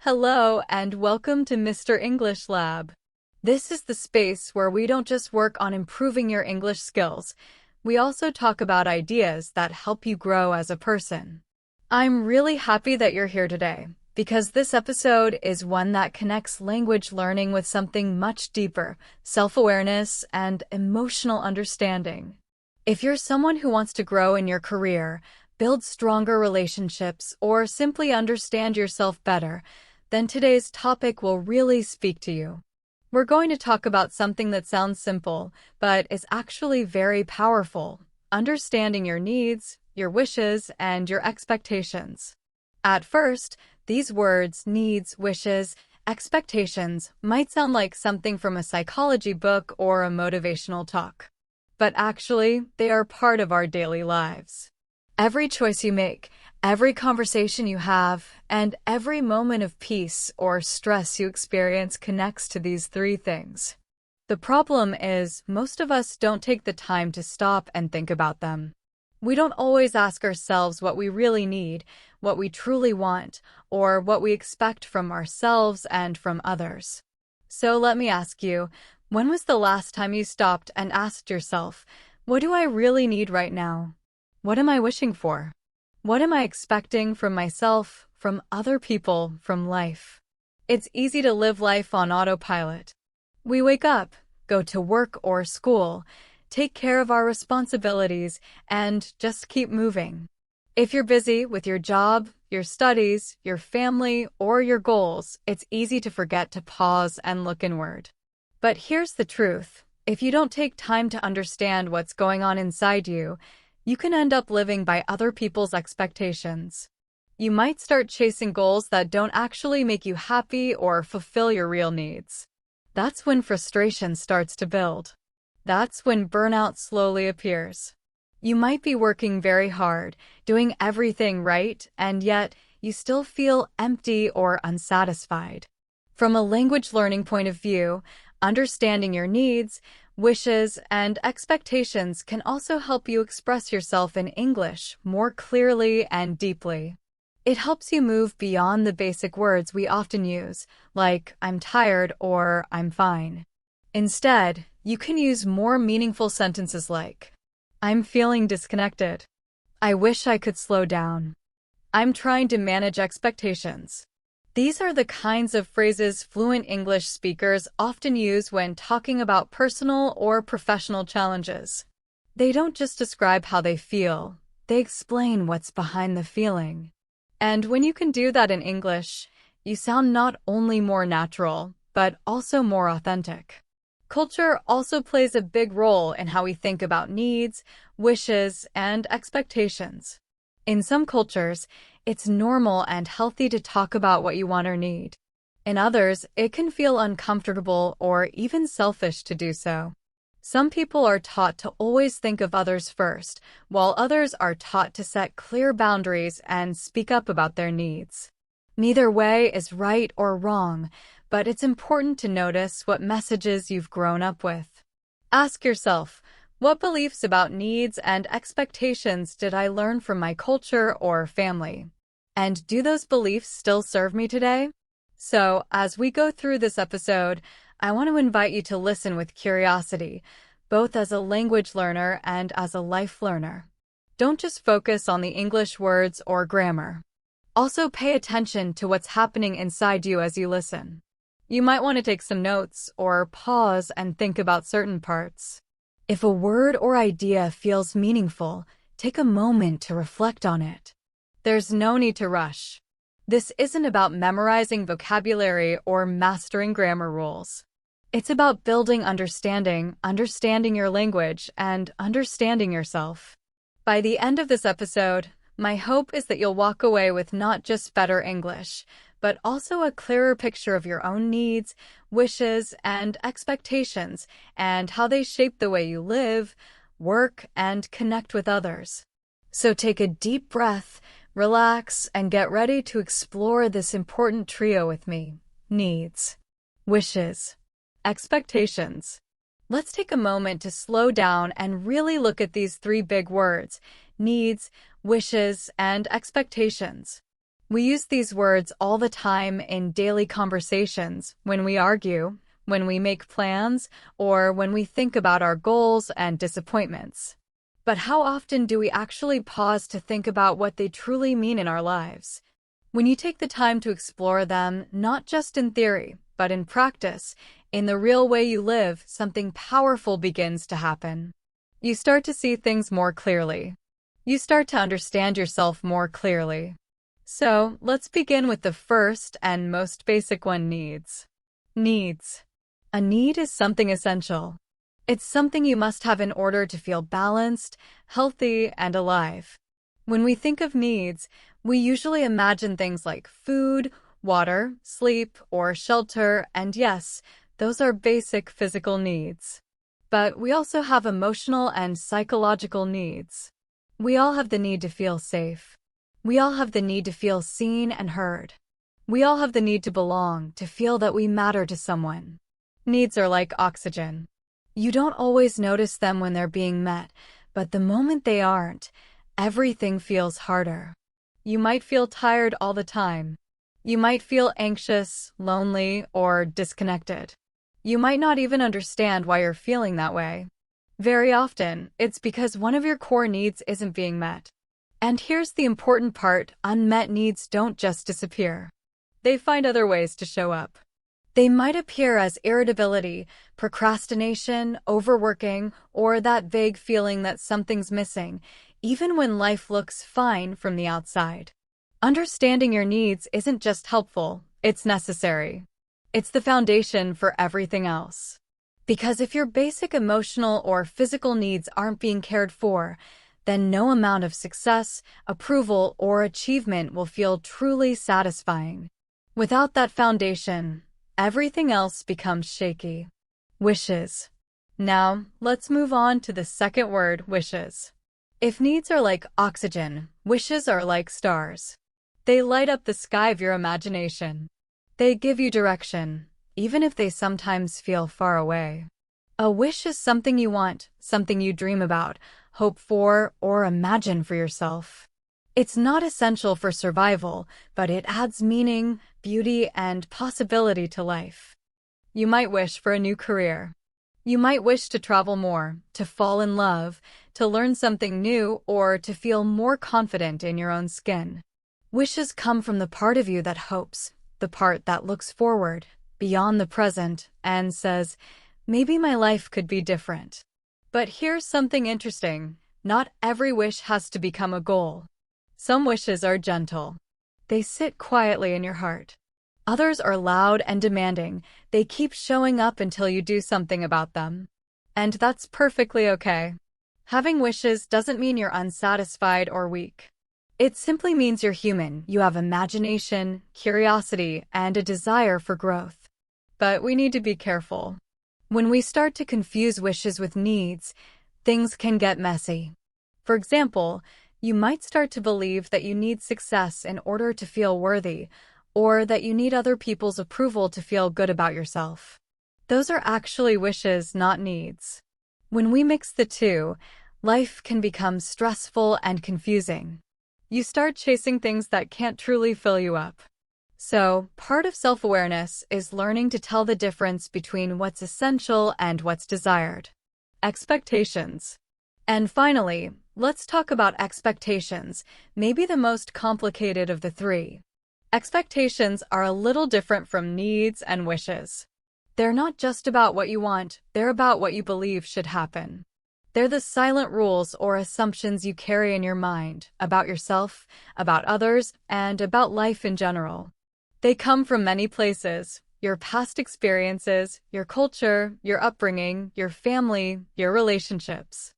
Hello and welcome to Mr. English Lab. This is the space where we don't just work on improving your English skills, we also talk about ideas that help you grow as a person. I'm really happy that you're here today, because this episode is one that connects language learning with something much deeper, self-awareness and emotional understanding. If you're someone who wants to grow in your career, build stronger relationships, or simply understand yourself better, then today's topic will really speak to you. We're going to talk about something that sounds simple, but is actually very powerful: understanding your needs, your wishes, and your expectations. At first, these words, needs, wishes, expectations, might sound like something from a psychology book or a motivational talk. But actually, they are part of our daily lives. Every choice you make, every conversation you have, and every moment of peace or stress you experience connects to these three things. The problem is, most of us don't take the time to stop and think about them. We don't always ask ourselves what we really need, what we truly want, or what we expect from ourselves and from others. So let me ask you, when was the last time you stopped and asked yourself, what do I really need right now? What am I wishing for? What am I expecting from myself, from other people, from life? It's easy to live life on autopilot. We wake up, go to work or school, take care of our responsibilities, and just keep moving. If you're busy with your job, your studies, your family, or your goals, it's easy to forget to pause and look inward. But here's the truth: if you don't take time to understand what's going on inside you, you can end up living by other people's expectations. You might start chasing goals that don't actually make you happy or fulfill your real needs. That's when frustration starts to build. That's when burnout slowly appears. You might be working very hard, doing everything right, and yet you still feel empty or unsatisfied. From a language learning point of view, understanding your needs, wishes, and expectations can also help you express yourself in English more clearly and deeply. It helps you move beyond the basic words we often use, like "I'm tired" or "I'm fine." Instead, you can use more meaningful sentences like, "I'm feeling disconnected." "I wish I could slow down." "I'm trying to manage expectations." These are the kinds of phrases fluent English speakers often use when talking about personal or professional challenges. They don't just describe how they feel, they explain what's behind the feeling. And when you can do that in English, you sound not only more natural, but also more authentic. Culture also plays a big role in how we think about needs, wishes, and expectations. In some cultures, it's normal and healthy to talk about what you want or need. In others, it can feel uncomfortable or even selfish to do so. Some people are taught to always think of others first, while others are taught to set clear boundaries and speak up about their needs. Neither way is right or wrong, but it's important to notice what messages you've grown up with. Ask yourself, what beliefs about needs and expectations did I learn from my culture or family? And do those beliefs still serve me today? So, as we go through this episode, I want to invite you to listen with curiosity, both as a language learner and as a life learner. Don't just focus on the English words or grammar. Also pay attention to what's happening inside you as you listen. You might want to take some notes or pause and think about certain parts. If a word or idea feels meaningful, take a moment to reflect on it. There's no need to rush. This isn't about memorizing vocabulary or mastering grammar rules. It's about building understanding your language, and understanding yourself. By the end of this episode, my hope is that you'll walk away with not just better English, but also a clearer picture of your own needs, wishes, and expectations, and how they shape the way you live, work, and connect with others. So take a deep breath, relax, and get ready to explore this important trio with me: needs, wishes, expectations. Let's take a moment to slow down and really look at these three big words: needs, wishes, and expectations. We use these words all the time in daily conversations, when we argue, when we make plans, or when we think about our goals and disappointments. But how often do we actually pause to think about what they truly mean in our lives? When you take the time to explore them, not just in theory, but in practice, in the real way you live, something powerful begins to happen. You start to see things more clearly. You start to understand yourself more clearly. So, let's begin with the first and most basic one, needs. Needs. A need is something essential. It's something you must have in order to feel balanced, healthy, and alive. When we think of needs, we usually imagine things like food, water, sleep, or shelter, and yes, those are basic physical needs. But we also have emotional and psychological needs. We all have the need to feel safe. We all have the need to feel seen and heard. We all have the need to belong, to feel that we matter to someone. Needs are like oxygen. You don't always notice them when they're being met, but the moment they aren't, everything feels harder. You might feel tired all the time. You might feel anxious, lonely, or disconnected. You might not even understand why you're feeling that way. Very often, it's because one of your core needs isn't being met. And here's the important part: unmet needs don't just disappear. They find other ways to show up. They might appear as irritability, procrastination, overworking, or that vague feeling that something's missing, even when life looks fine from the outside. Understanding your needs isn't just helpful, it's necessary. It's the foundation for everything else. Because if your basic emotional or physical needs aren't being cared for, then no amount of success, approval, or achievement will feel truly satisfying. Without that foundation, everything else becomes shaky. Wishes. Now, let's move on to the second word, wishes. If needs are like oxygen, wishes are like stars. They light up the sky of your imagination. They give you direction, even if they sometimes feel far away. A wish is something you want, something you dream about, hope for, or imagine for yourself. It's not essential for survival, but it adds meaning, beauty, and possibility to life. You might wish for a new career. You might wish to travel more, to fall in love, to learn something new, or to feel more confident in your own skin. Wishes come from the part of you that hopes, the part that looks forward, beyond the present, and says, maybe my life could be different. But here's something interesting. Not every wish has to become a goal. Some wishes are gentle. They sit quietly in your heart. Others are loud and demanding. They keep showing up until you do something about them. And that's perfectly okay. Having wishes doesn't mean you're unsatisfied or weak. It simply means you're human. You have imagination, curiosity, and a desire for growth. But we need to be careful. When we start to confuse wishes with needs, things can get messy. For example, you might start to believe that you need success in order to feel worthy, or that you need other people's approval to feel good about yourself. Those are actually wishes, not needs. When we mix the two, life can become stressful and confusing. You start chasing things that can't truly fill you up. So, part of self-awareness is learning to tell the difference between what's essential and what's desired. Expectations. And finally, let's talk about expectations, maybe the most complicated of the three. Expectations are a little different from needs and wishes. They're not just about what you want, they're about what you believe should happen. They're the silent rules or assumptions you carry in your mind about yourself, about others, and about life in general. They come from many places: your past experiences, your culture, your upbringing, your family, your relationships.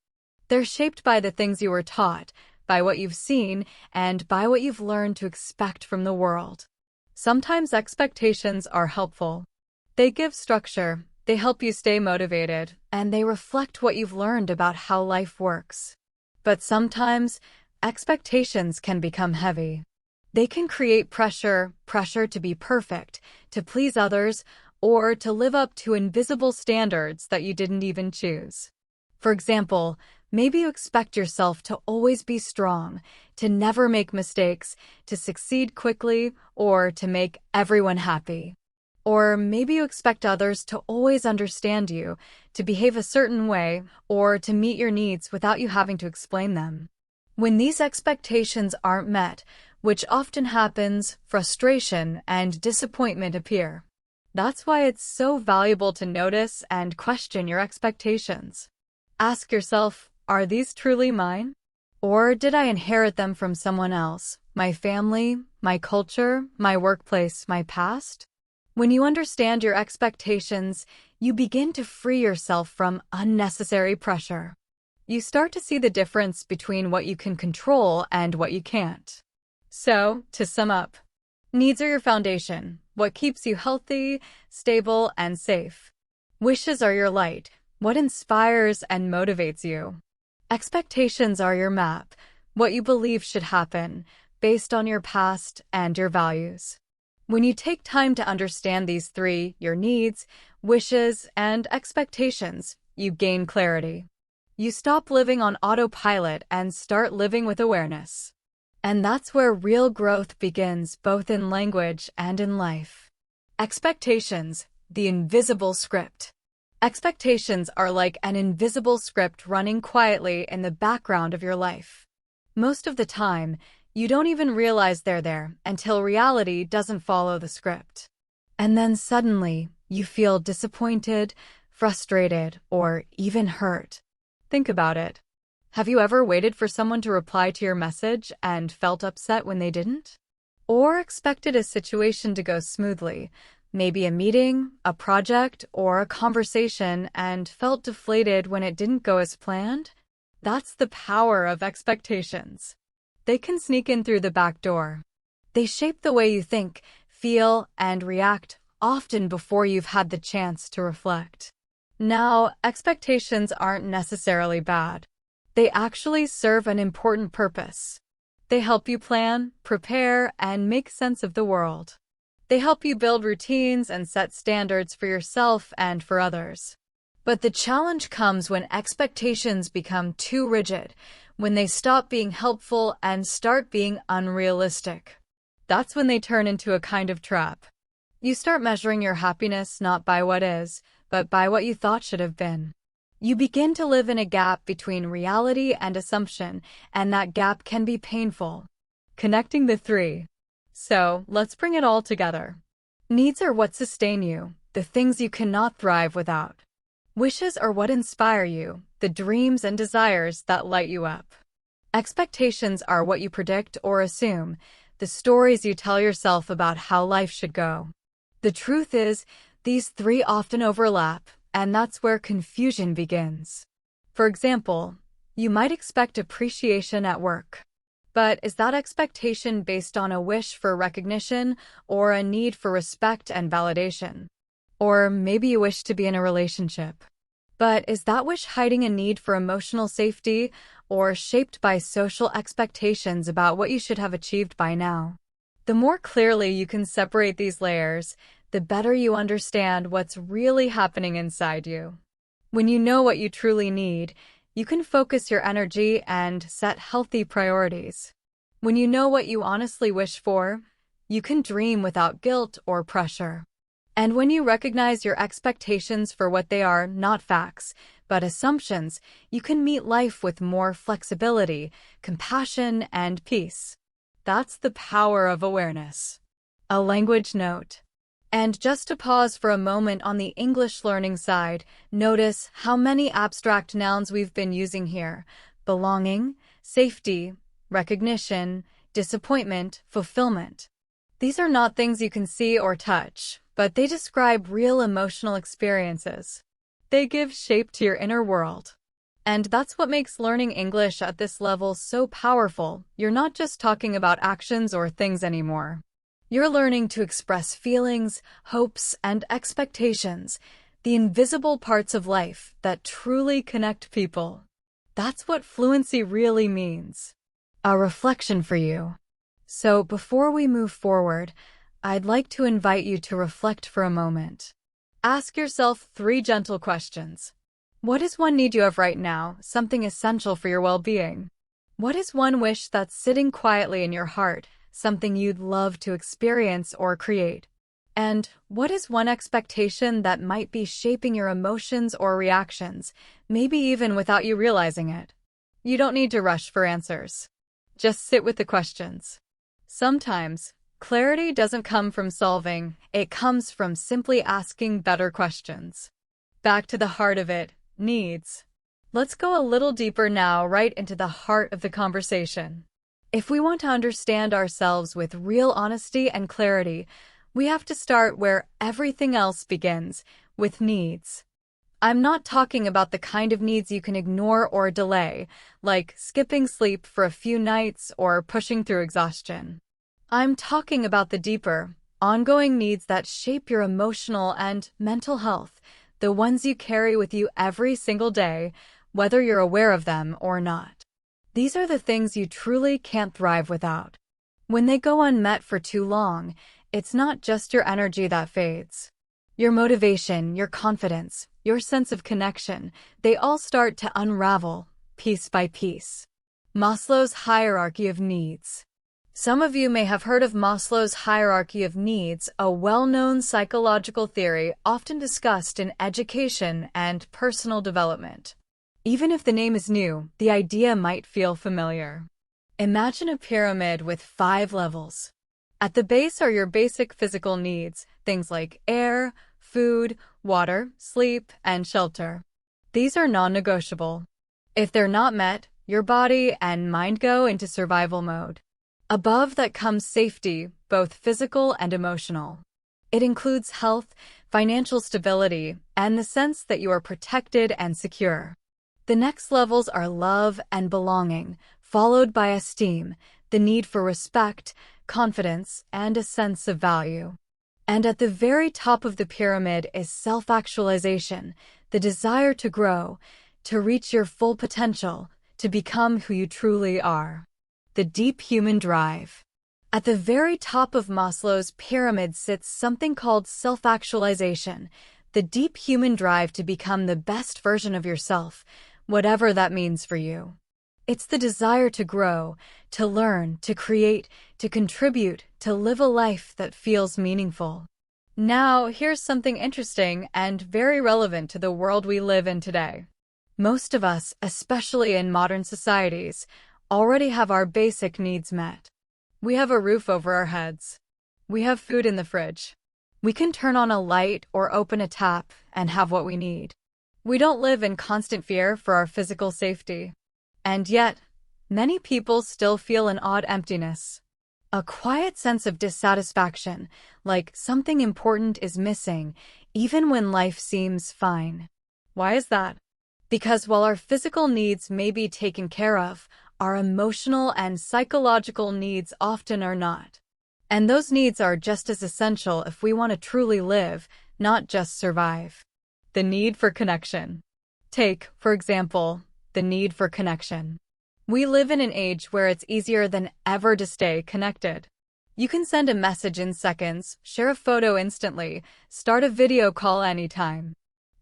They're shaped by the things you were taught, by what you've seen, and by what you've learned to expect from the world. Sometimes expectations are helpful. They give structure, they help you stay motivated, and they reflect what you've learned about how life works. But sometimes, expectations can become heavy. They can create pressure to be perfect, to please others, or to live up to invisible standards that you didn't even choose. For example, Maybe you expect yourself to always be strong, to never make mistakes, to succeed quickly, or to make everyone happy. Or maybe you expect others to always understand you, to behave a certain way, or to meet your needs without you having to explain them. When these expectations aren't met, which often happens, frustration and disappointment appear. That's why it's so valuable to notice and question your expectations. Ask yourself, are these truly mine? Or did I inherit them from someone else, my family, my culture, my workplace, my past? When you understand your expectations, you begin to free yourself from unnecessary pressure. You start to see the difference between what you can control and what you can't. So, to sum up, needs are your foundation, what keeps you healthy, stable, and safe. Wishes are your light, what inspires and motivates you. Expectations are your map, what you believe should happen, based on your past and your values. When you take time to understand these three, your needs, wishes, and expectations, you gain clarity. You stop living on autopilot and start living with awareness. And that's where real growth begins, both in language and in life. Expectations, the invisible script. Expectations are like an invisible script running quietly in the background of your life. Most of the time, you don't even realize they're there until reality doesn't follow the script. And then suddenly, you feel disappointed, frustrated, or even hurt. Think about it. Have you ever waited for someone to reply to your message and felt upset when they didn't? Or expected a situation to go smoothly, maybe a meeting, a project, or a conversation, and felt deflated when it didn't go as planned? That's the power of expectations. They can sneak in through the back door. They shape the way you think, feel, and react, often before you've had the chance to reflect. Now, expectations aren't necessarily bad. They actually serve an important purpose. They help you plan, prepare, and make sense of the world. They help you build routines and set standards for yourself and for others. But the challenge comes when expectations become too rigid, when they stop being helpful and start being unrealistic. That's when they turn into a kind of trap. You start measuring your happiness not by what is, but by what you thought should have been. You begin to live in a gap between reality and assumption, and that gap can be painful. Connecting the three. So, let's bring it all together. Needs are what sustain you, the things you cannot thrive without. Wishes are what inspire you, the dreams and desires that light you up. Expectations are what you predict or assume, the stories you tell yourself about how life should go. The truth is, these three often overlap, and that's where confusion begins. For example, you might expect appreciation at work. But is that expectation based on a wish for recognition or a need for respect and validation? Or maybe you wish to be in a relationship. But is that wish hiding a need for emotional safety or shaped by social expectations about what you should have achieved by now? The more clearly you can separate these layers, the better you understand what's really happening inside you. When you know what you truly need, you can focus your energy and set healthy priorities. When you know what you honestly wish for, you can dream without guilt or pressure. And when you recognize your expectations for what they are, not facts, but assumptions, you can meet life with more flexibility, compassion, and peace. That's the power of awareness. A language note. And just to pause for a moment on the English learning side, notice how many abstract nouns we've been using here: belonging, safety, recognition, disappointment, fulfillment. These are not things you can see or touch, but they describe real emotional experiences. They give shape to your inner world. And that's what makes learning English at this level so powerful. You're not just talking about actions or things anymore. You're learning to express feelings, hopes, and expectations, the invisible parts of life that truly connect people. That's what fluency really means. A reflection for you. So before we move forward, I'd like to invite you to reflect for a moment. Ask yourself 3 gentle questions. What is one need you have right now, something essential for your well-being? What is one wish that's sitting quietly in your heart, something you'd love to experience or create? And what is one expectation that might be shaping your emotions or reactions, maybe even without you realizing it? You don't need to rush for answers. Just sit with the questions. Sometimes, clarity doesn't come from solving, it comes from simply asking better questions. Back to the heart of it, needs. Let's go a little deeper now, right into the heart of the conversation. If we want to understand ourselves with real honesty and clarity, we have to start where everything else begins, with needs. I'm not talking about the kind of needs you can ignore or delay, like skipping sleep for a few nights or pushing through exhaustion. I'm talking about the deeper, ongoing needs that shape your emotional and mental health, the ones you carry with you every single day, whether you're aware of them or not. These are the things you truly can't thrive without. When they go unmet for too long, it's not just your energy that fades. Your motivation, your confidence, your sense of connection, they all start to unravel, piece by piece. Maslow's hierarchy of needs. Some of you may have heard of Maslow's hierarchy of needs, a well-known psychological theory often discussed in education and personal development. Even if the name is new, the idea might feel familiar. Imagine a pyramid with 5 levels. At the base are your basic physical needs, things like air, food, water, sleep, and shelter. These are non-negotiable. If they're not met, your body and mind go into survival mode. Above that comes safety, both physical and emotional. It includes health, financial stability, and the sense that you are protected and secure. The next levels are love and belonging, followed by esteem, the need for respect, confidence, and a sense of value. And at the very top of the pyramid is self-actualization, the desire to grow, to reach your full potential, to become who you truly are. The deep human drive. At the very top of Maslow's pyramid sits something called self-actualization, the deep human drive to become the best version of yourself, whatever that means for you. It's the desire to grow, to learn, to create, to contribute, to live a life that feels meaningful. Now, here's something interesting and very relevant to the world we live in today. Most of us, especially in modern societies, already have our basic needs met. We have a roof over our heads. We have food in the fridge. We can turn on a light or open a tap and have what we need. We don't live in constant fear for our physical safety. And yet, many people still feel an odd emptiness. A quiet sense of dissatisfaction, like something important is missing, even when life seems fine. Why is that? Because while our physical needs may be taken care of, our emotional and psychological needs often are not. And those needs are just as essential if we want to truly live, not just survive. The need for connection. Take, for example, the need for connection. We live in an age where it's easier than ever to stay connected. You can send a message in seconds, share a photo instantly, start a video call anytime.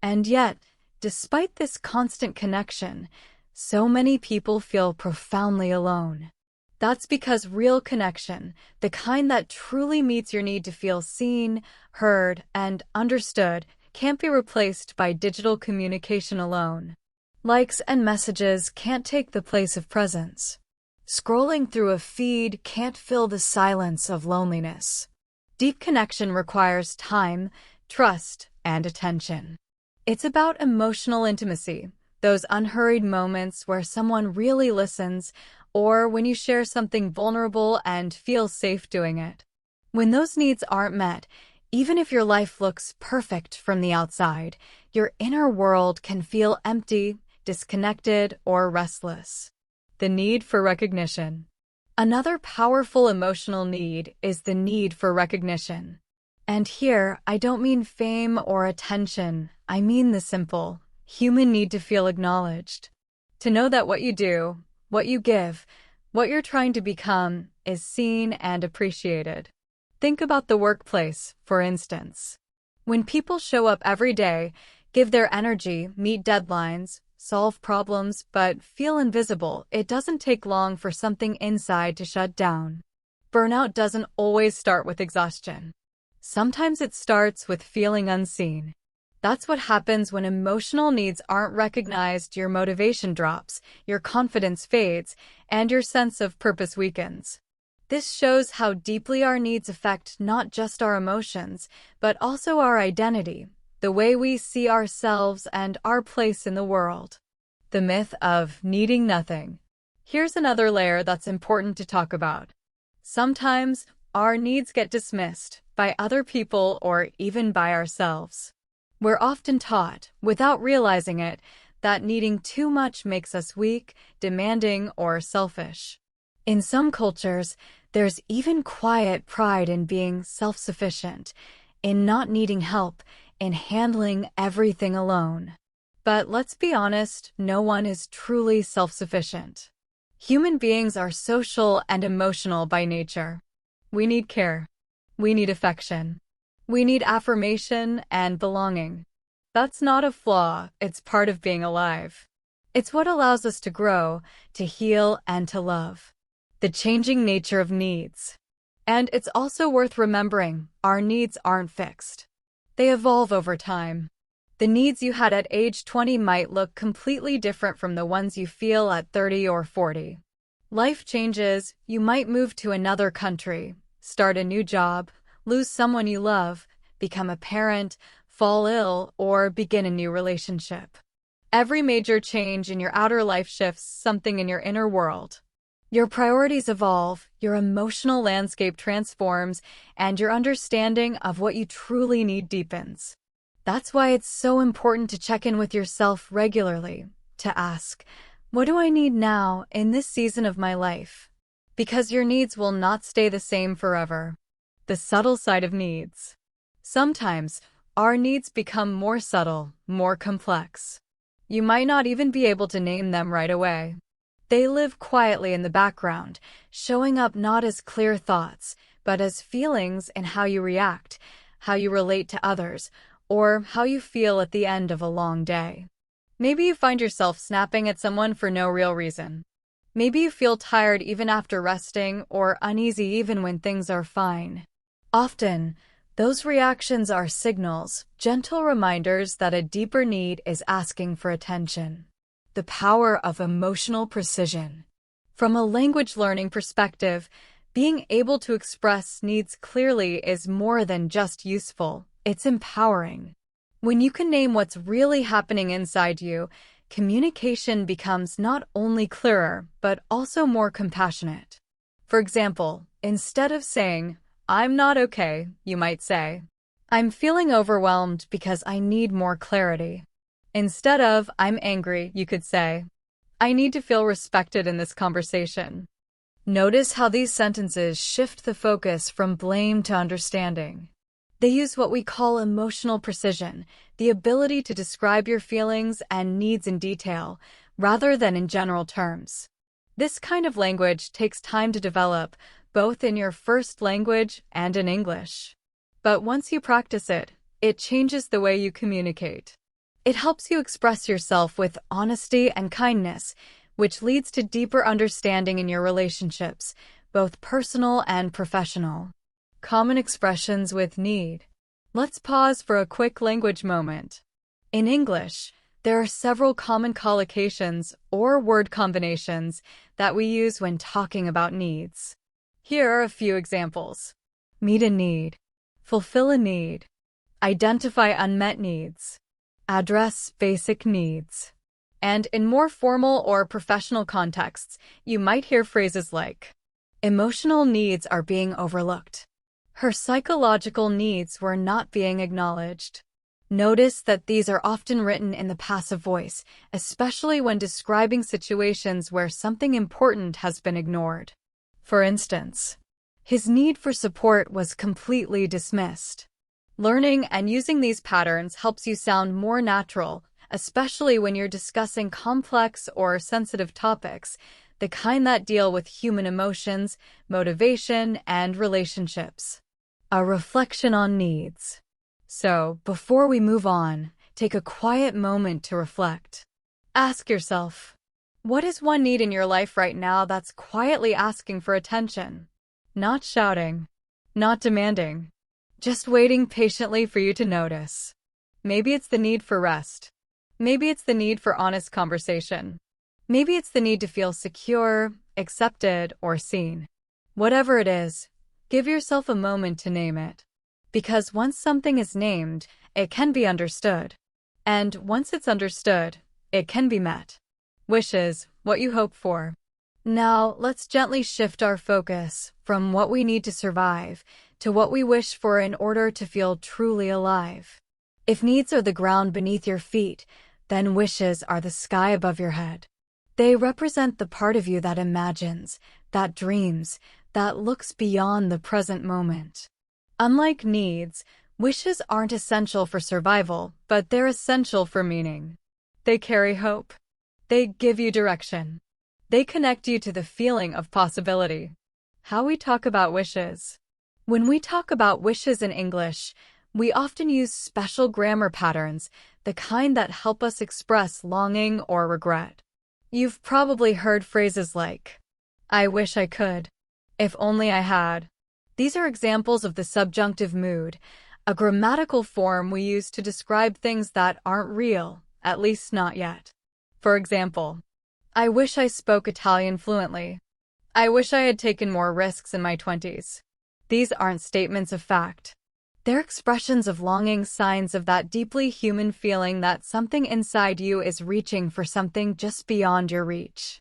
And yet, despite this constant connection, so many people feel profoundly alone. That's because real connection, the kind that truly meets your need to feel seen, heard, and understood, can't be replaced by digital communication alone. Likes and messages can't take the place of presence. Scrolling through a feed can't fill the silence of loneliness. Deep connection requires time, trust, and attention. It's about emotional intimacy, those unhurried moments where someone really listens, or when you share something vulnerable and feel safe doing it. When those needs aren't met, even if your life looks perfect from the outside, your inner world can feel empty, disconnected, or restless. The need for recognition. Another powerful emotional need is the need for recognition. And here, I don't mean fame or attention, I mean the simple, human need to feel acknowledged. To know that what you do, what you give, what you're trying to become is seen and appreciated. Think about the workplace, for instance. When people show up every day, give their energy, meet deadlines, solve problems, but feel invisible. It doesn't take long for something inside to shut down. Burnout doesn't always start with exhaustion. Sometimes it starts with feeling unseen. That's what happens when emotional needs aren't recognized. Your motivation drops, your confidence fades, and your sense of purpose weakens. This shows how deeply our needs affect not just our emotions, but also our identity, the way we see ourselves and our place in the world. The myth of needing nothing. Here's another layer that's important to talk about. Sometimes, our needs get dismissed by other people or even by ourselves. We're often taught, without realizing it, that needing too much makes us weak, demanding, or selfish. In some cultures, there's even quiet pride in being self-sufficient, in not needing help, in handling everything alone. But let's be honest, no one is truly self-sufficient. Human beings are social and emotional by nature. We need care. We need affection. We need affirmation and belonging. That's not a flaw, it's part of being alive. It's what allows us to grow, to heal, and to love. The changing nature of needs. And it's also worth remembering, our needs aren't fixed. They evolve over time. The needs you had at age 20 might look completely different from the ones you feel at 30 or 40. Life changes, you might move to another country, start a new job, lose someone you love, become a parent, fall ill, or begin a new relationship. Every major change in your outer life shifts something in your inner world. Your priorities evolve, your emotional landscape transforms, and your understanding of what you truly need deepens. That's why it's so important to check in with yourself regularly, to ask, what do I need now in this season of my life? Because your needs will not stay the same forever. The subtle side of needs. Sometimes, our needs become more subtle, more complex. You might not even be able to name them right away. They live quietly in the background, showing up not as clear thoughts, but as feelings in how you react, how you relate to others, or how you feel at the end of a long day. Maybe you find yourself snapping at someone for no real reason. Maybe you feel tired even after resting, or uneasy even when things are fine. Often, those reactions are signals, gentle reminders that a deeper need is asking for attention. The power of emotional precision. From a language learning perspective, being able to express needs clearly is more than just useful, it's empowering. When you can name what's really happening inside you, communication becomes not only clearer, but also more compassionate. For example, instead of saying, "I'm not okay," you might say, "I'm feeling overwhelmed because I need more clarity." Instead of, "I'm angry," you could say, "I need to feel respected in this conversation." Notice how these sentences shift the focus from blame to understanding. They use what we call emotional precision, the ability to describe your feelings and needs in detail, rather than in general terms. This kind of language takes time to develop, both in your first language and in English. But once you practice it, it changes the way you communicate. It helps you express yourself with honesty and kindness, which leads to deeper understanding in your relationships, both personal and professional. Common expressions with need. Let's pause for a quick language moment. In English, there are several common collocations or word combinations that we use when talking about needs. Here are a few examples. Meet a need. Fulfill a need. Identify unmet needs. Address basic needs. And in more formal or professional contexts, you might hear phrases like, emotional needs are being overlooked. Her psychological needs were not being acknowledged. Notice that these are often written in the passive voice, especially when describing situations where something important has been ignored. For instance, his need for support was completely dismissed. Learning and using these patterns helps you sound more natural, especially when you're discussing complex or sensitive topics, the kind that deal with human emotions, motivation, and relationships. A reflection on needs. So, before we move on, take a quiet moment to reflect. Ask yourself, what is one need in your life right now that's quietly asking for attention? Not shouting, not demanding, just waiting patiently for you to notice. Maybe it's the need for rest. Maybe it's the need for honest conversation. Maybe it's the need to feel secure, accepted, or seen. Whatever it is, give yourself a moment to name it. Because once something is named, it can be understood. And once it's understood, it can be met. Wishes, what you hope for. Now, let's gently shift our focus from what we need to survive to what we wish for in order to feel truly alive. If needs are the ground beneath your feet, then wishes are the sky above your head. They represent the part of you that imagines, that dreams, that looks beyond the present moment. Unlike needs, wishes aren't essential for survival, but they're essential for meaning. They carry hope. They give you direction. They connect you to the feeling of possibility. How we talk about wishes. When we talk about wishes in English, we often use special grammar patterns, the kind that help us express longing or regret. You've probably heard phrases like, I wish I could. If only I had. These are examples of the subjunctive mood, a grammatical form we use to describe things that aren't real, at least not yet. For example, I wish I spoke Italian fluently. I wish I had taken more risks in my 20s. These aren't statements of fact. They're expressions of longing, signs of that deeply human feeling that something inside you is reaching for something just beyond your reach.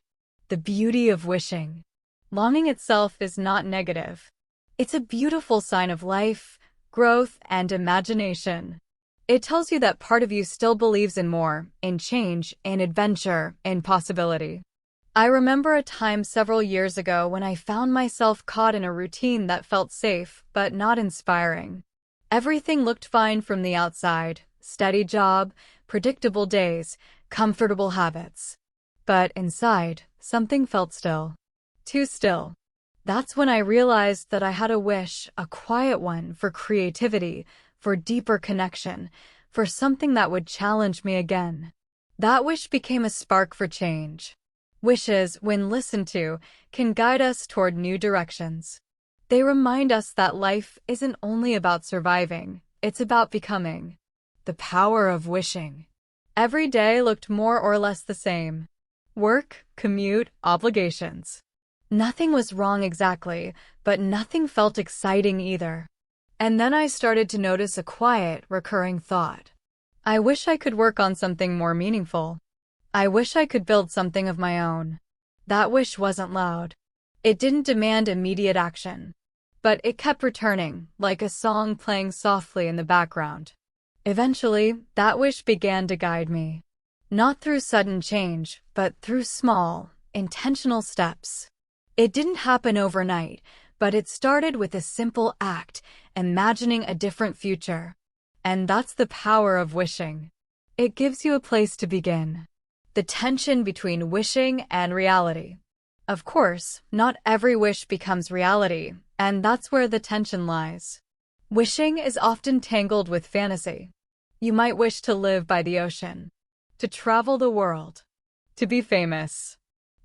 The beauty of wishing. Longing itself is not negative. It's a beautiful sign of life, growth, and imagination. It tells you that part of you still believes in more, in change, in adventure, in possibility. I remember a time several years ago when I found myself caught in a routine that felt safe, but not inspiring. Everything looked fine from the outside, steady job, predictable days, comfortable habits. But inside, something felt still. Too still. That's when I realized that I had a wish, a quiet one, for creativity, for deeper connection, for something that would challenge me again. That wish became a spark for change. Wishes, when listened to, can guide us toward new directions. They remind us that life isn't only about surviving, it's about becoming. The power of wishing. Every day looked more or less the same. Work, commute, obligations. Nothing was wrong exactly, but nothing felt exciting either. And then I started to notice a quiet, recurring thought. I wish I could work on something more meaningful. I wish I could build something of my own. That wish wasn't loud. It didn't demand immediate action. But it kept returning, like a song playing softly in the background. Eventually, that wish began to guide me. Not through sudden change, but through small, intentional steps. It didn't happen overnight, but it started with a simple act, imagining a different future. And that's the power of wishing. It gives you a place to begin. The tension between wishing and reality. Of course, not every wish becomes reality, and that's where the tension lies. Wishing is often tangled with fantasy. You might wish to live by the ocean, to travel the world, to be famous,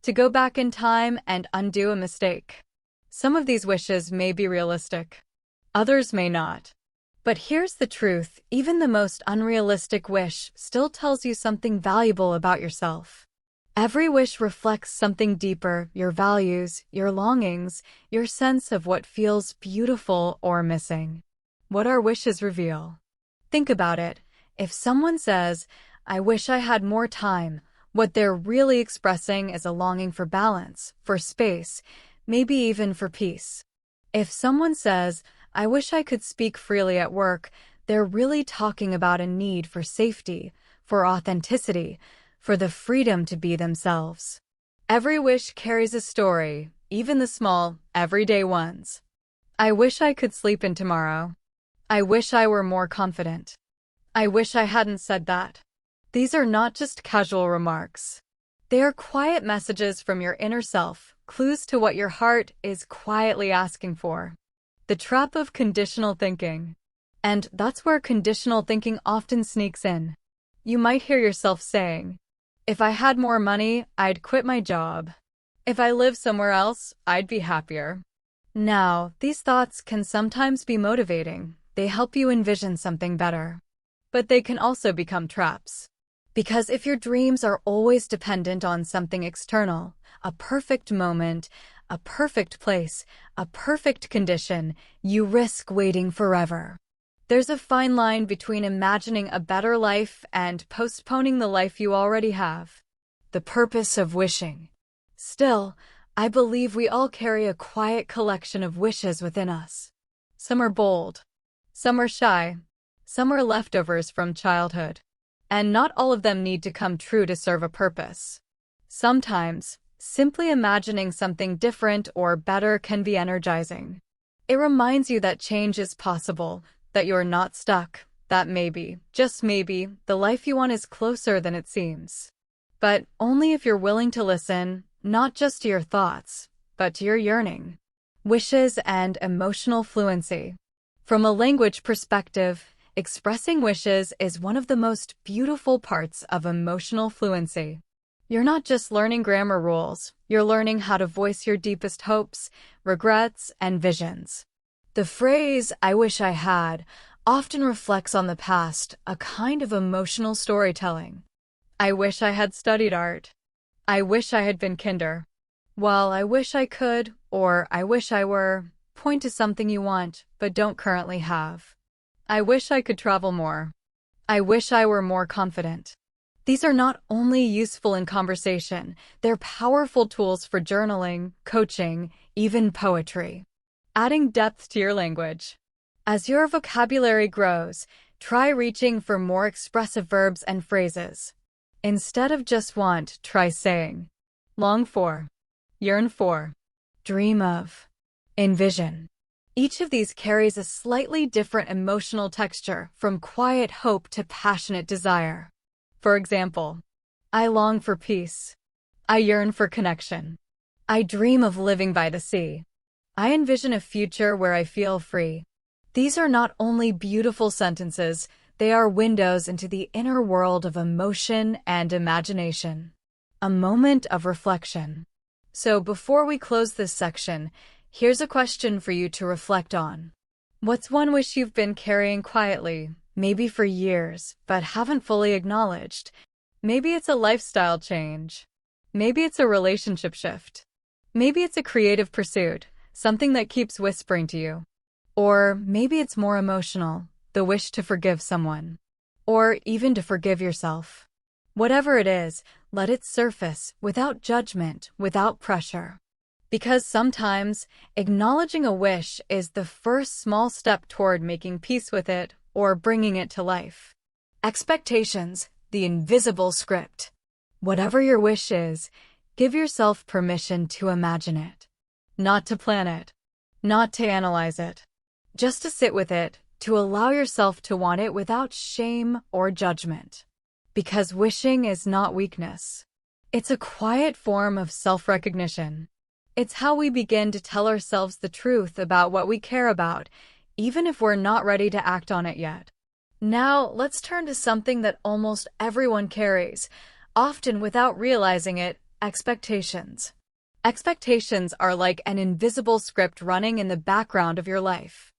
to go back in time and undo a mistake. Some of these wishes may be realistic. Others may not. But here's the truth, even the most unrealistic wish still tells you something valuable about yourself. Every wish reflects something deeper, your values, your longings, your sense of what feels beautiful or missing. What our wishes reveal. Think about it. If someone says, I wish I had more time, what they're really expressing is a longing for balance, for space, maybe even for peace. If someone says, I wish I could speak freely at work, they're really talking about a need for safety, for authenticity, for the freedom to be themselves. Every wish carries a story, even the small, everyday ones. I wish I could sleep in tomorrow. I wish I were more confident. I wish I hadn't said that. These are not just casual remarks. They are quiet messages from your inner self, clues to what your heart is quietly asking for. The trap of conditional thinking. And that's where conditional thinking often sneaks in. You might hear yourself saying, "If I had more money, I'd quit my job. If I lived somewhere else, I'd be happier." Now, these thoughts can sometimes be motivating. They help you envision something better. But they can also become traps. Because if your dreams are always dependent on something external, a perfect moment, a perfect place, a perfect condition, you risk waiting forever. There's a fine line between imagining a better life and postponing the life you already have. The purpose of wishing. Still, I believe we all carry a quiet collection of wishes within us. Some are bold. Some are shy. Some are leftovers from childhood. And not all of them need to come true to serve a purpose. Sometimes, simply imagining something different or better can be energizing. It reminds you that change is possible, that you're not stuck, that maybe, just maybe, the life you want is closer than it seems. But only if you're willing to listen, not just to your thoughts, but to your yearning. Wishes and emotional fluency. From a language perspective, expressing wishes is one of the most beautiful parts of emotional fluency. You're not just learning grammar rules, you're learning how to voice your deepest hopes, regrets, and visions. The phrase, "I wish I had," often reflects on the past, a kind of emotional storytelling. I wish I had studied art. I wish I had been kinder. Well, I wish I could, or I wish I were, point to something you want, but don't currently have. I wish I could travel more. I wish I were more confident. These are not only useful in conversation, they're powerful tools for journaling, coaching, even poetry. Adding depth to your language. As your vocabulary grows, try reaching for more expressive verbs and phrases. Instead of just want, try saying, long for, yearn for, dream of, envision. Each of these carries a slightly different emotional texture, from quiet hope to passionate desire. For example, I long for peace. I yearn for connection. I dream of living by the sea. I envision a future where I feel free. These are not only beautiful sentences, they are windows into the inner world of emotion and imagination. A moment of reflection. So before we close this section, here's a question for you to reflect on. What's one wish you've been carrying quietly, maybe for years, but haven't fully acknowledged? Maybe it's a lifestyle change. Maybe it's a relationship shift. Maybe it's a creative pursuit, something that keeps whispering to you. Or maybe it's more emotional, the wish to forgive someone. Or even to forgive yourself. Whatever it is, let it surface, without judgment, without pressure. Because sometimes, acknowledging a wish is the first small step toward making peace with it or bringing it to life. Expectations, the invisible script. Whatever your wish is, give yourself permission to imagine it. Not to plan it. Not to analyze it. Just to sit with it, to allow yourself to want it without shame or judgment. Because wishing is not weakness. It's a quiet form of self-recognition. It's how we begin to tell ourselves the truth about what we care about, even if we're not ready to act on it yet. Now, let's turn to something that almost everyone carries, often without realizing it, expectations. Expectations are like an invisible script running in the background of your life.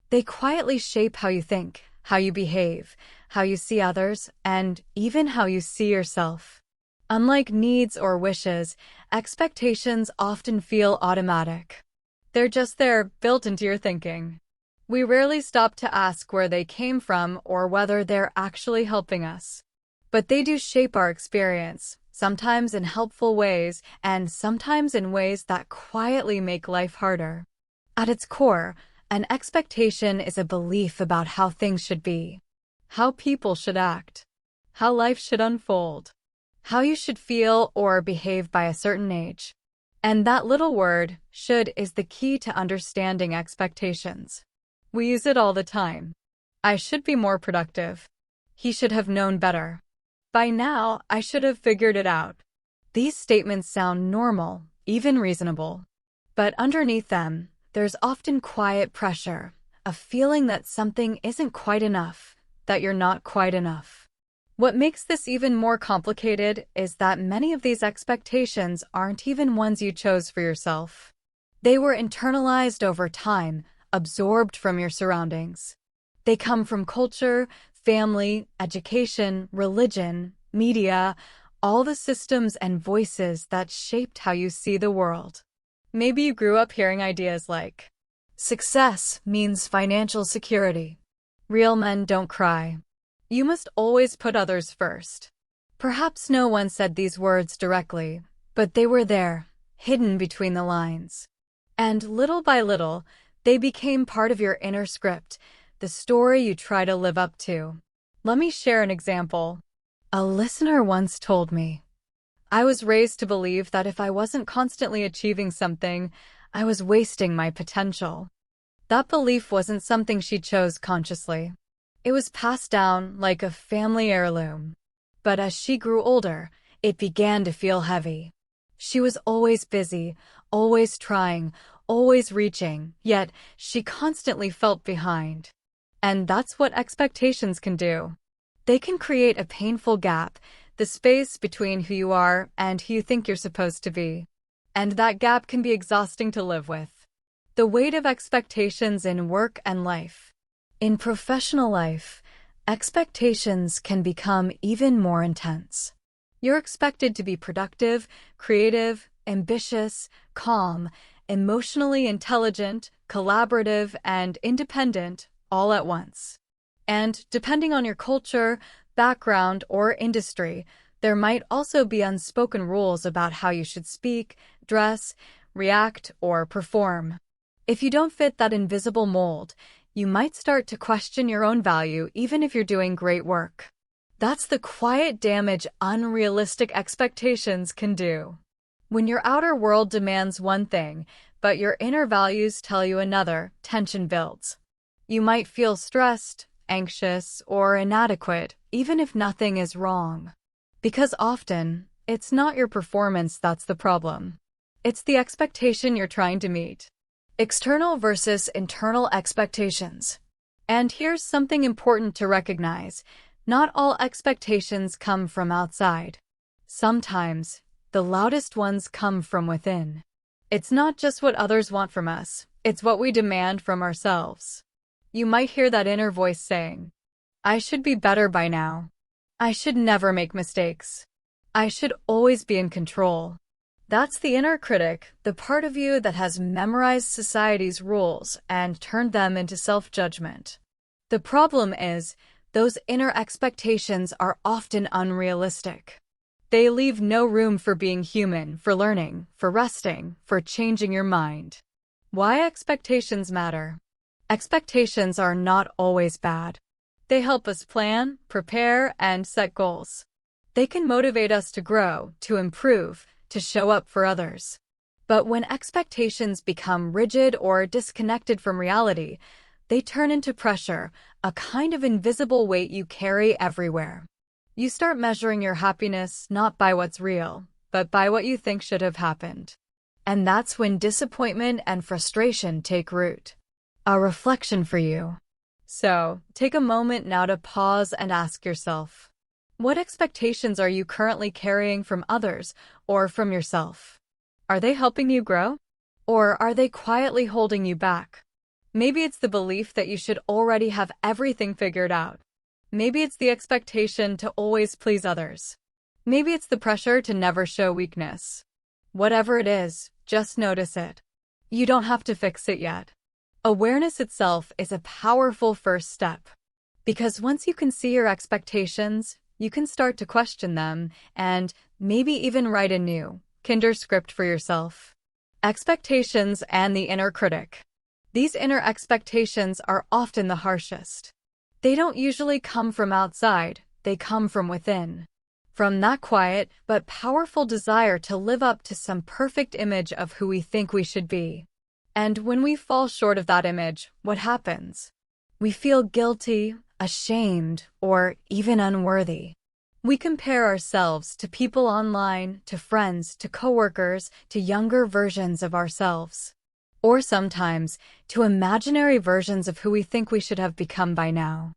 They quietly shape how you think, how you behave, how you see others, and even how you see yourself. Unlike needs or wishes, expectations often feel automatic. They're just there, built into your thinking. We rarely stop to ask where they came from or whether they're actually helping us. But they do shape our experience, sometimes in helpful ways and sometimes in ways that quietly make life harder. At its core, an expectation is a belief about how things should be, how people should act, how life should unfold, how you should feel or behave by a certain age. And that little word, should, is the key to understanding expectations. We use it all the time. I should be more productive. He should have known better. By now, I should have figured it out. These statements sound normal, even reasonable. But underneath them, there's often quiet pressure, a feeling that something isn't quite enough, that you're not quite enough. What makes this even more complicated is that many of these expectations aren't even ones you chose for yourself. They were internalized over time, absorbed from your surroundings. They come from culture, family, education, religion, media, all the systems and voices that shaped how you see the world. Maybe you grew up hearing ideas like, success means financial security. Real men don't cry. You must always put others first. Perhaps no one said these words directly, but they were there, hidden between the lines. And little by little, they became part of your inner script, the story you try to live up to. Let me share an example. A listener once told me, I was raised to believe that if I wasn't constantly achieving something, I was wasting my potential. That belief wasn't something she chose consciously. It was passed down like a family heirloom. But as she grew older, it began to feel heavy. She was always busy, always trying, always reaching, yet she constantly felt behind. And that's what expectations can do. They can create a painful gap, the space between who you are and who you think you're supposed to be. And that gap can be exhausting to live with. The weight of expectations in work and life. In professional life, expectations can become even more intense. You're expected to be productive, creative, ambitious, calm, emotionally intelligent, collaborative, and independent all at once. And depending on your culture, background, or industry, there might also be unspoken rules about how you should speak, dress, react, or perform. If you don't fit that invisible mold, you might start to question your own value even if you're doing great work. That's the quiet damage unrealistic expectations can do. When your outer world demands one thing, but your inner values tell you another, tension builds. You might feel stressed, anxious, or inadequate, even if nothing is wrong. Because often, it's not your performance that's the problem. It's the expectation you're trying to meet. External versus internal expectations. And here's something important to recognize. Not all expectations come from outside. Sometimes, the loudest ones come from within. It's not just what others want from us, it's what we demand from ourselves. You might hear that inner voice saying, I should be better by now. I should never make mistakes. I should always be in control. That's the inner critic, the part of you that has memorized society's rules and turned them into self-judgment. The problem is, those inner expectations are often unrealistic. They leave no room for being human, for learning, for resting, for changing your mind. Why expectations matter? Expectations are not always bad. They help us plan, prepare, and set goals. They can motivate us to grow, to improve, to show up for others. But when expectations become rigid or disconnected from reality, they turn into pressure, a kind of invisible weight you carry everywhere. You start measuring your happiness not by what's real, but by what you think should have happened. And that's when disappointment and frustration take root. A reflection for you. So, take a moment now to pause and ask yourself, what expectations are you currently carrying from others or from yourself? Are they helping you grow? Or are they quietly holding you back? Maybe it's the belief that you should already have everything figured out. Maybe it's the expectation to always please others. Maybe it's the pressure to never show weakness. Whatever it is, just notice it. You don't have to fix it yet. Awareness itself is a powerful first step. Because once you can see your expectations, you can start to question them and maybe even write a new, kinder script for yourself. Expectations and the inner critic. These inner expectations are often the harshest. They don't usually come from outside, they come from within. From that quiet but powerful desire to live up to some perfect image of who we think we should be. And when we fall short of that image, what happens? We feel guilty, ashamed, or even unworthy. We compare ourselves to people online, to friends, to coworkers, to younger versions of ourselves. Or sometimes, to imaginary versions of who we think we should have become by now.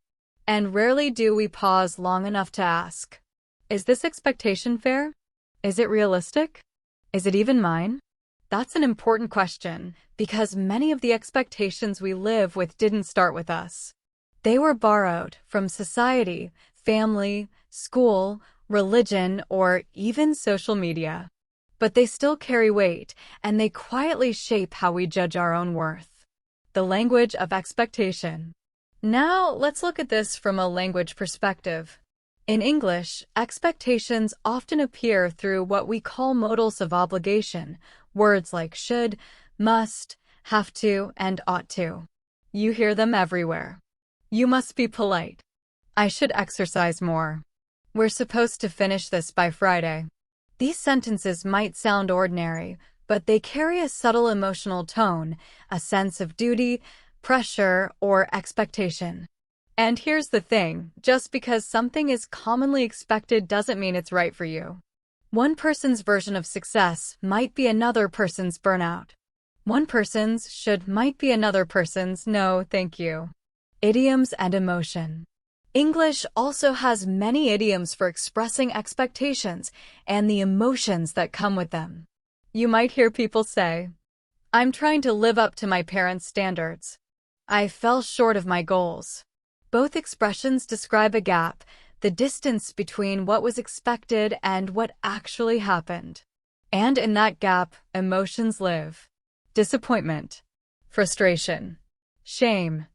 And rarely do we pause long enough to ask, is this expectation fair? Is it realistic? Is it even mine? That's an important question, because many of the expectations we live with didn't start with us. They were borrowed from society, family, school, religion, or even social media. But they still carry weight, and they quietly shape how we judge our own worth. The language of expectation. Now, let's look at this from a language perspective. In English, expectations often appear through what we call modals of obligation, words like should, must, have to, and ought to. You hear them everywhere. You must be polite. I should exercise more. We're supposed to finish this by Friday. These sentences might sound ordinary, but they carry a subtle emotional tone, a sense of duty, pressure, or expectation. And here's the thing, just because something is commonly expected doesn't mean it's right for you. One person's version of success might be another person's burnout. One person's should might be another person's no, thank you. Idioms and emotion. English also has many idioms for expressing expectations and the emotions that come with them. You might hear people say, I'm trying to live up to my parents' standards. I fell short of my goals. Both expressions describe a gap, the distance between what was expected and what actually happened. And in that gap, emotions live. Disappointment, frustration, shame,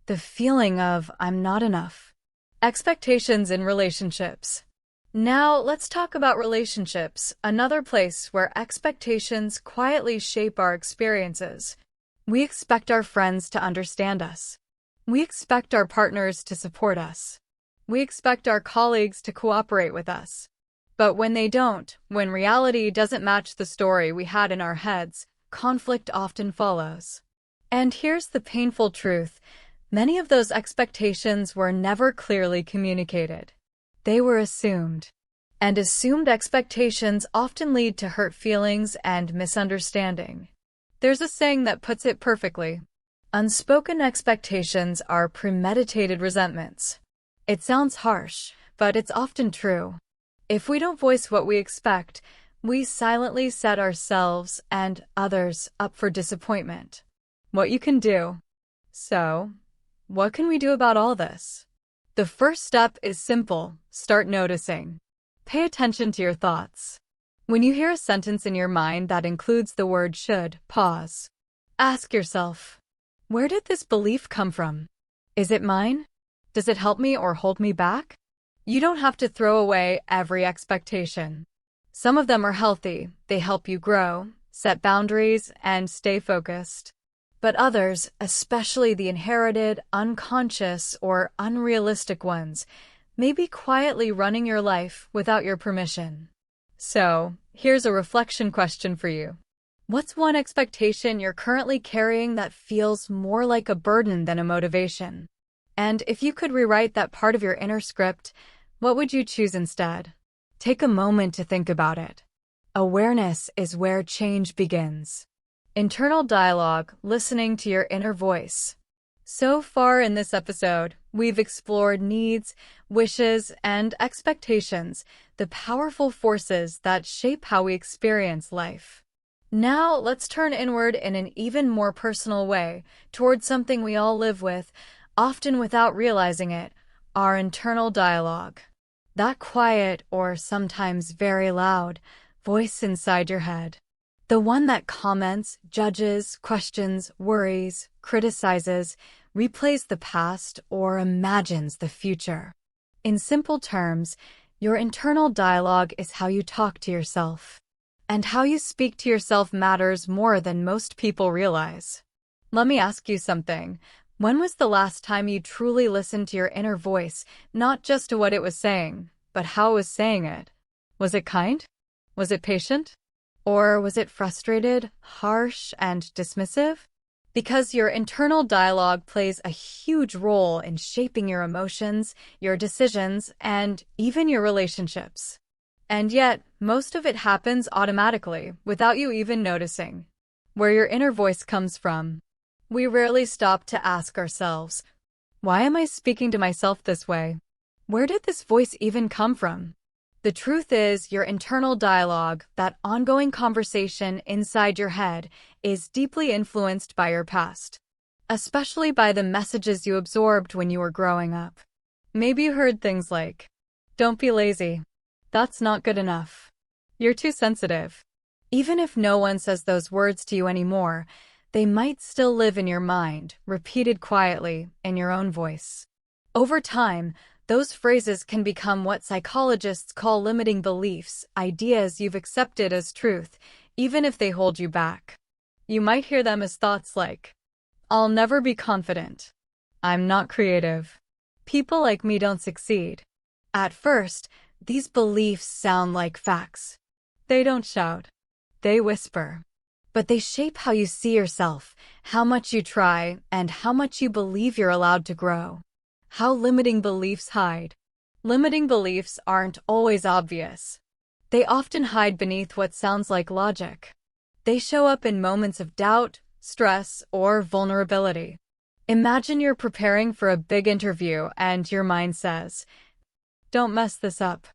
the feeling of I'm not enough. Expectations in relationships. Now, let's talk about relationships, another place where expectations quietly shape our experiences. We expect our friends to understand us. We expect our partners to support us. We expect our colleagues to cooperate with us. But when they don't, when reality doesn't match the story we had in our heads, conflict often follows. And here's the painful truth. Many of those expectations were never clearly communicated. They were assumed. And assumed expectations often lead to hurt feelings and misunderstanding. There's a saying that puts it perfectly. Unspoken expectations are premeditated resentments. It sounds harsh, but it's often true. If we don't voice what we expect, we silently set ourselves and others up for disappointment. What you can do. So, what can we do about all this? The first step is simple. Start noticing. Pay attention to your thoughts. When you hear a sentence in your mind that includes the word should, pause. Ask yourself, where did this belief come from? Is it mine? Does it help me or hold me back? You don't have to throw away every expectation. Some of them are healthy. They help you grow, set boundaries, and stay focused. But others, especially the inherited, unconscious, or unrealistic ones, may be quietly running your life without your permission. So, here's a reflection question for you. What's one expectation you're currently carrying that feels more like a burden than a motivation? And if you could rewrite that part of your inner script, what would you choose instead? Take a moment to think about it. Awareness is where change begins. Internal dialogue, listening to your inner voice. So far in this episode, we've explored needs, wishes, and expectations, the powerful forces that shape how we experience life. Now, let's turn inward in an even more personal way, towards something we all live with, often without realizing it, our internal dialogue. That quiet, or sometimes very loud, voice inside your head. The one that comments, judges, questions, worries, criticizes, replays the past, or imagines the future. In simple terms, your internal dialogue is how you talk to yourself. And how you speak to yourself matters more than most people realize. Let me ask you something. When was the last time you truly listened to your inner voice, not just to what it was saying, but how it was saying it? Was it kind? Was it patient? Or was it frustrated, harsh, and dismissive? Because your internal dialogue plays a huge role in shaping your emotions, your decisions, and even your relationships. And yet, most of it happens automatically, without you even noticing. Where your inner voice comes from. We rarely stop to ask ourselves, Why am I speaking to myself this way? Where did this voice even come from? The truth is, your internal dialogue, that ongoing conversation inside your head, is deeply influenced by your past, especially by the messages you absorbed when you were growing up. Maybe you heard things like, "Don't be lazy. That's not good enough. You're too sensitive." Even if no one says those words to you anymore, they might still live in your mind, repeated quietly, in your own voice. Over time, those phrases can become what psychologists call limiting beliefs, ideas you've accepted as truth, even if they hold you back. You might hear them as thoughts like, "I'll never be confident. I'm not creative. People like me don't succeed." At first, these beliefs sound like facts. They don't shout. They whisper. But they shape how you see yourself, how much you try, and how much you believe you're allowed to grow. How limiting beliefs hide. Limiting beliefs aren't always obvious. They often hide beneath what sounds like logic. They show up in moments of doubt, stress, or vulnerability. Imagine you're preparing for a big interview and your mind says, "Don't mess this up."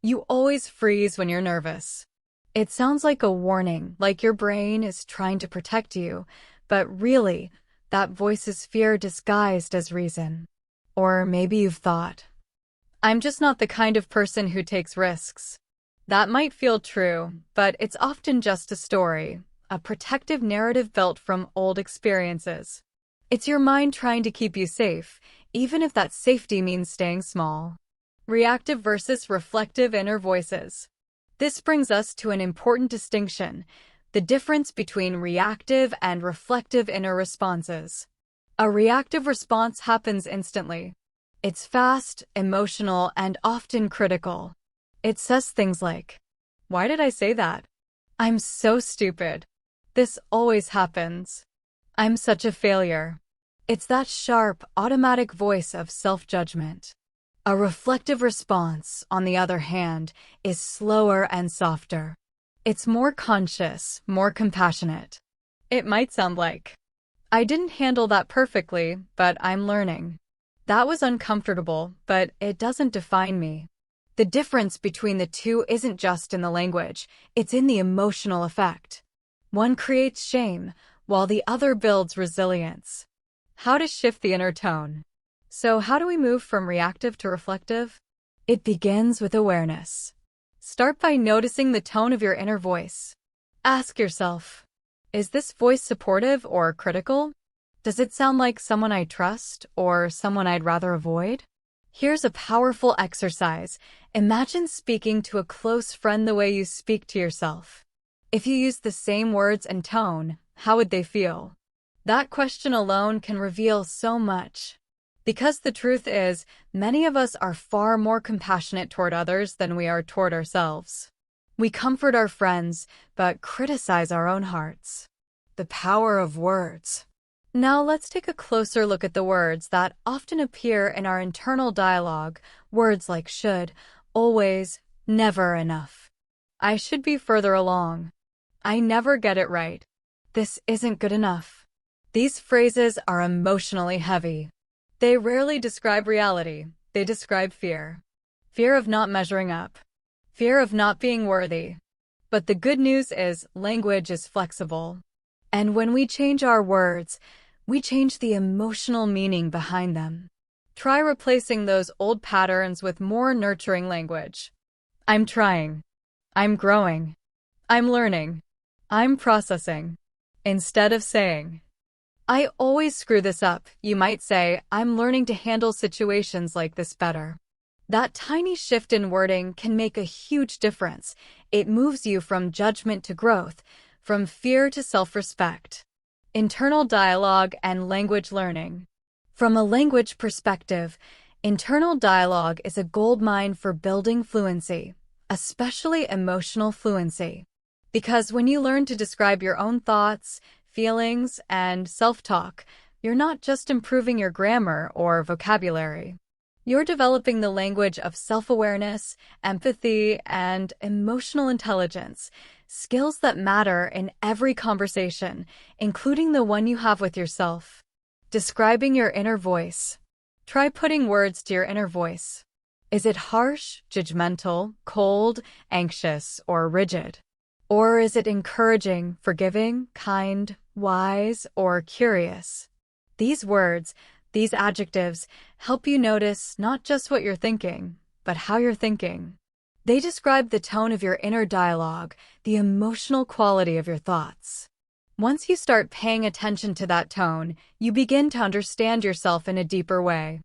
You always freeze when you're nervous. It sounds like a warning, like your brain is trying to protect you, but really, that voice is fear disguised as reason. Or maybe you've thought, "I'm just not the kind of person who takes risks." That might feel true, but it's often just a story, a protective narrative built from old experiences. It's your mind trying to keep you safe, even if that safety means staying small. Reactive versus reflective inner voices. This brings us to an important distinction, the difference between reactive and reflective inner responses. A reactive response happens instantly. It's fast, emotional, and often critical. It says things like, "Why did I say that? I'm so stupid. This always happens. I'm such a failure." It's that sharp, automatic voice of self-judgment. A reflective response, on the other hand, is slower and softer. It's more conscious, more compassionate. It might sound like, "I didn't handle that perfectly, but I'm learning. That was uncomfortable, but it doesn't define me." The difference between the two isn't just in the language, it's in the emotional effect. One creates shame, while the other builds resilience. How to shift the inner tone. So how do we move from reactive to reflective? It begins with awareness. Start by noticing the tone of your inner voice. Ask yourself, is this voice supportive or critical? Does it sound like someone I trust or someone I'd rather avoid? Here's a powerful exercise. Imagine speaking to a close friend the way you speak to yourself. If you use the same words and tone, how would they feel? That question alone can reveal so much. Because the truth is, many of us are far more compassionate toward others than we are toward ourselves. We comfort our friends, but criticize our own hearts. The power of words. Now let's take a closer look at the words that often appear in our internal dialogue, words like should, always, never enough. I should be further along. I never get it right. This isn't good enough. These phrases are emotionally heavy. They rarely describe reality, they describe fear. Fear of not measuring up. Fear of not being worthy. But the good news is, language is flexible. And when we change our words, we change the emotional meaning behind them. Try replacing those old patterns with more nurturing language. I'm trying. I'm growing. I'm learning. I'm processing. Instead of saying, "I always screw this up," you might say, "I'm learning to handle situations like this better." That tiny shift in wording can make a huge difference. It moves you from judgment to growth, from fear to self-respect. Internal dialogue and language learning. From a language perspective, internal dialogue is a goldmine for building fluency, especially emotional fluency. Because when you learn to describe your own thoughts, feelings, and self-talk, you're not just improving your grammar or vocabulary. You're developing the language of self-awareness, empathy, and emotional intelligence, skills that matter in every conversation, including the one you have with yourself. Describing your inner voice. Try putting words to your inner voice. Is it harsh, judgmental, cold, anxious, or rigid? Or is it encouraging, forgiving, kind, wise, or curious? These words, these adjectives, help you notice not just what you're thinking, but how you're thinking. They describe the tone of your inner dialogue, the emotional quality of your thoughts. Once you start paying attention to that tone, you begin to understand yourself in a deeper way.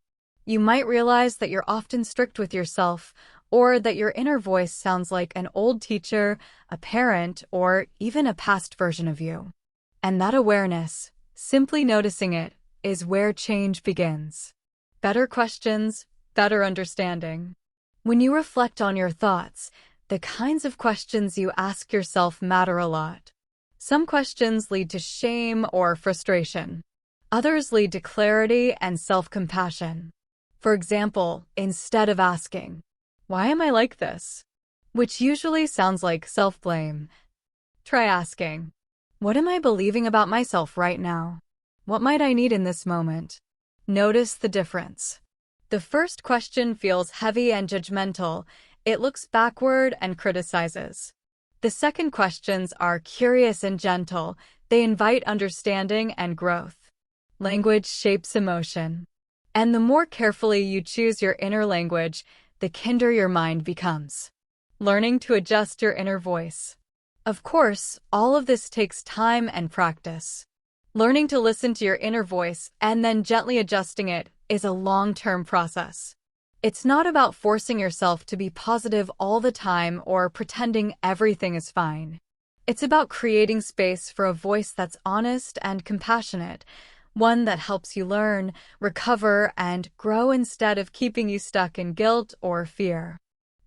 You might realize that you're often strict with yourself, or that your inner voice sounds like an old teacher, a parent, or even a past version of you. And that awareness, simply noticing it, is where change begins. Better questions, better understanding. When you reflect on your thoughts, the kinds of questions you ask yourself matter a lot. Some questions lead to shame or frustration. Others lead to clarity and self-compassion. For example, instead of asking, "Why am I like this?" which usually sounds like self-blame, try asking, "What am I believing about myself right now? What might I need in this moment?" Notice the difference. The first question feels heavy and judgmental. It looks backward and criticizes. The second questions are curious and gentle. They invite understanding and growth. Language shapes emotion. And the more carefully you choose your inner language, the kinder your mind becomes. Learning to adjust your inner voice. Of course, all of this takes time and practice. Learning to listen to your inner voice and then gently adjusting it is a long-term process. It's not about forcing yourself to be positive all the time or pretending everything is fine. It's about creating space for a voice that's honest and compassionate, one that helps you learn, recover, and grow instead of keeping you stuck in guilt or fear.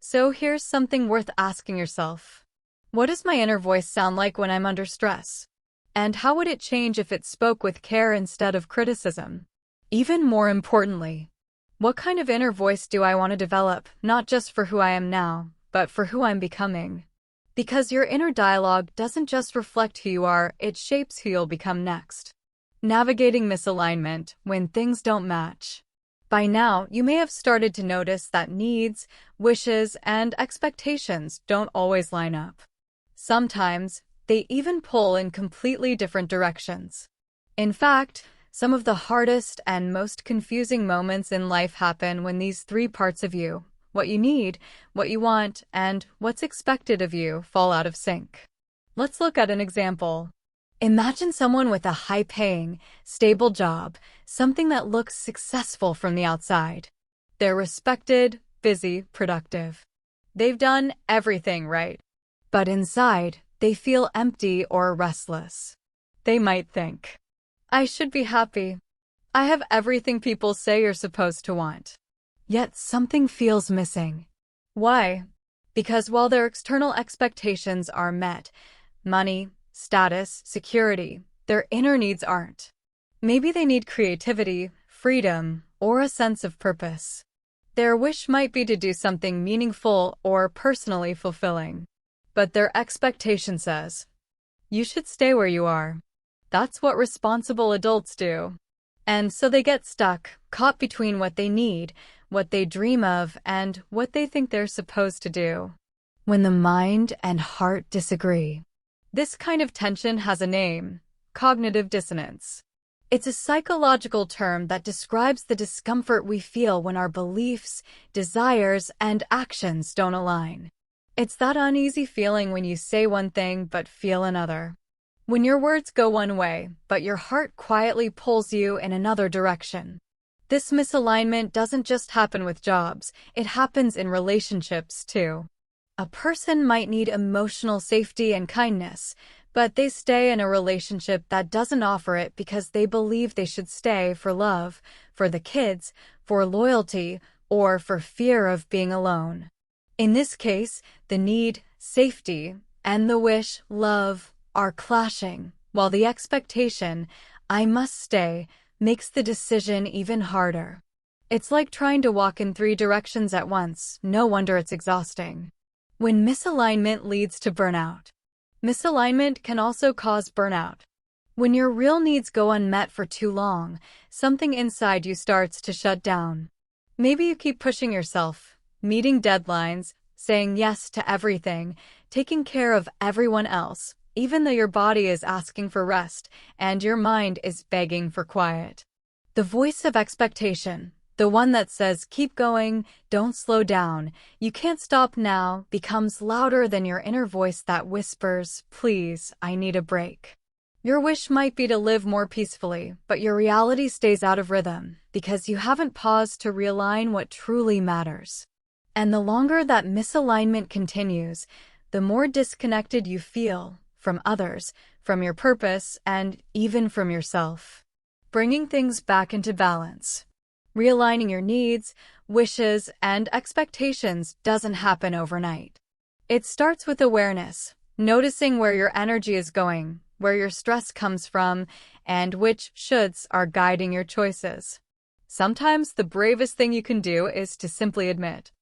So here's something worth asking yourself. What does my inner voice sound like when I'm under stress? And how would it change if it spoke with care instead of criticism? Even more importantly, what kind of inner voice do I want to develop, not just for who I am now, but for who I'm becoming? Because your inner dialogue doesn't just reflect who you are, it shapes who you'll become next. Navigating misalignment when things don't match. By now, you may have started to notice that needs, wishes, and expectations don't always line up. Sometimes, they even pull in completely different directions. In fact, some of the hardest and most confusing moments in life happen when these three parts of you, what you need, what you want, and what's expected of you, fall out of sync. Let's look at an example. Imagine someone with a high-paying, stable job, something that looks successful from the outside. They're respected, busy, productive. They've done everything right. But inside, they feel empty or restless. They might think, "I should be happy. I have everything people say you're supposed to want." Yet something feels missing. Why? Because while their external expectations are met, money, status, security, their inner needs aren't. Maybe they need creativity, freedom, or a sense of purpose. Their wish might be to do something meaningful or personally fulfilling. But their expectation says, "You should stay where you are." That's what responsible adults do. And so they get stuck, caught between what they need, what they dream of, and what they think they're supposed to do. When the mind and heart disagree. This kind of tension has a name: cognitive dissonance. It's a psychological term that describes the discomfort we feel when our beliefs, desires, and actions don't align. It's that uneasy feeling when you say one thing but feel another. When your words go one way, but your heart quietly pulls you in another direction. This misalignment doesn't just happen with jobs, it happens in relationships too. A person might need emotional safety and kindness, but they stay in a relationship that doesn't offer it because they believe they should stay for love, for the kids, for loyalty, or for fear of being alone. In this case, the need, safety, and the wish, love, are clashing, while the expectation, "I must stay," makes the decision even harder. It's like trying to walk in three directions at once. No wonder it's exhausting. When misalignment leads to burnout. Misalignment can also cause burnout. When your real needs go unmet for too long, something inside you starts to shut down. Maybe you keep pushing yourself, meeting deadlines, saying yes to everything, taking care of everyone else, even though your body is asking for rest and your mind is begging for quiet. The voice of expectation, the one that says, keep going, don't slow down, you can't stop now, becomes louder than your inner voice that whispers, please, I need a break. Your wish might be to live more peacefully, but your reality stays out of rhythm because you haven't paused to realign what truly matters. And the longer that misalignment continues, the more disconnected you feel from others, from your purpose, and even from yourself. Bringing things back into balance. Realigning your needs, wishes, and expectations doesn't happen overnight. It starts with awareness, noticing where your energy is going, where your stress comes from, and which shoulds are guiding your choices. Sometimes the bravest thing you can do is to simply admit,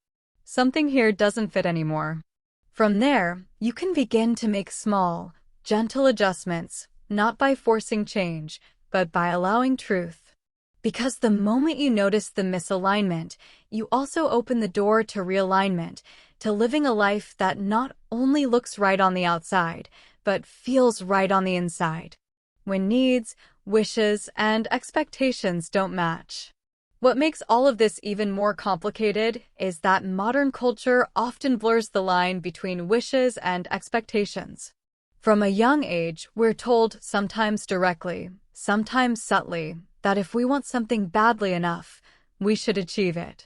something here doesn't fit anymore. From there, you can begin to make small, gentle adjustments, not by forcing change, but by allowing truth. Because the moment you notice the misalignment, you also open the door to realignment, to living a life that not only looks right on the outside, but feels right on the inside. When needs, wishes, and expectations don't match. What makes all of this even more complicated is that modern culture often blurs the line between wishes and expectations. From a young age, we're told, sometimes directly, sometimes subtly, that if we want something badly enough, we should achieve it.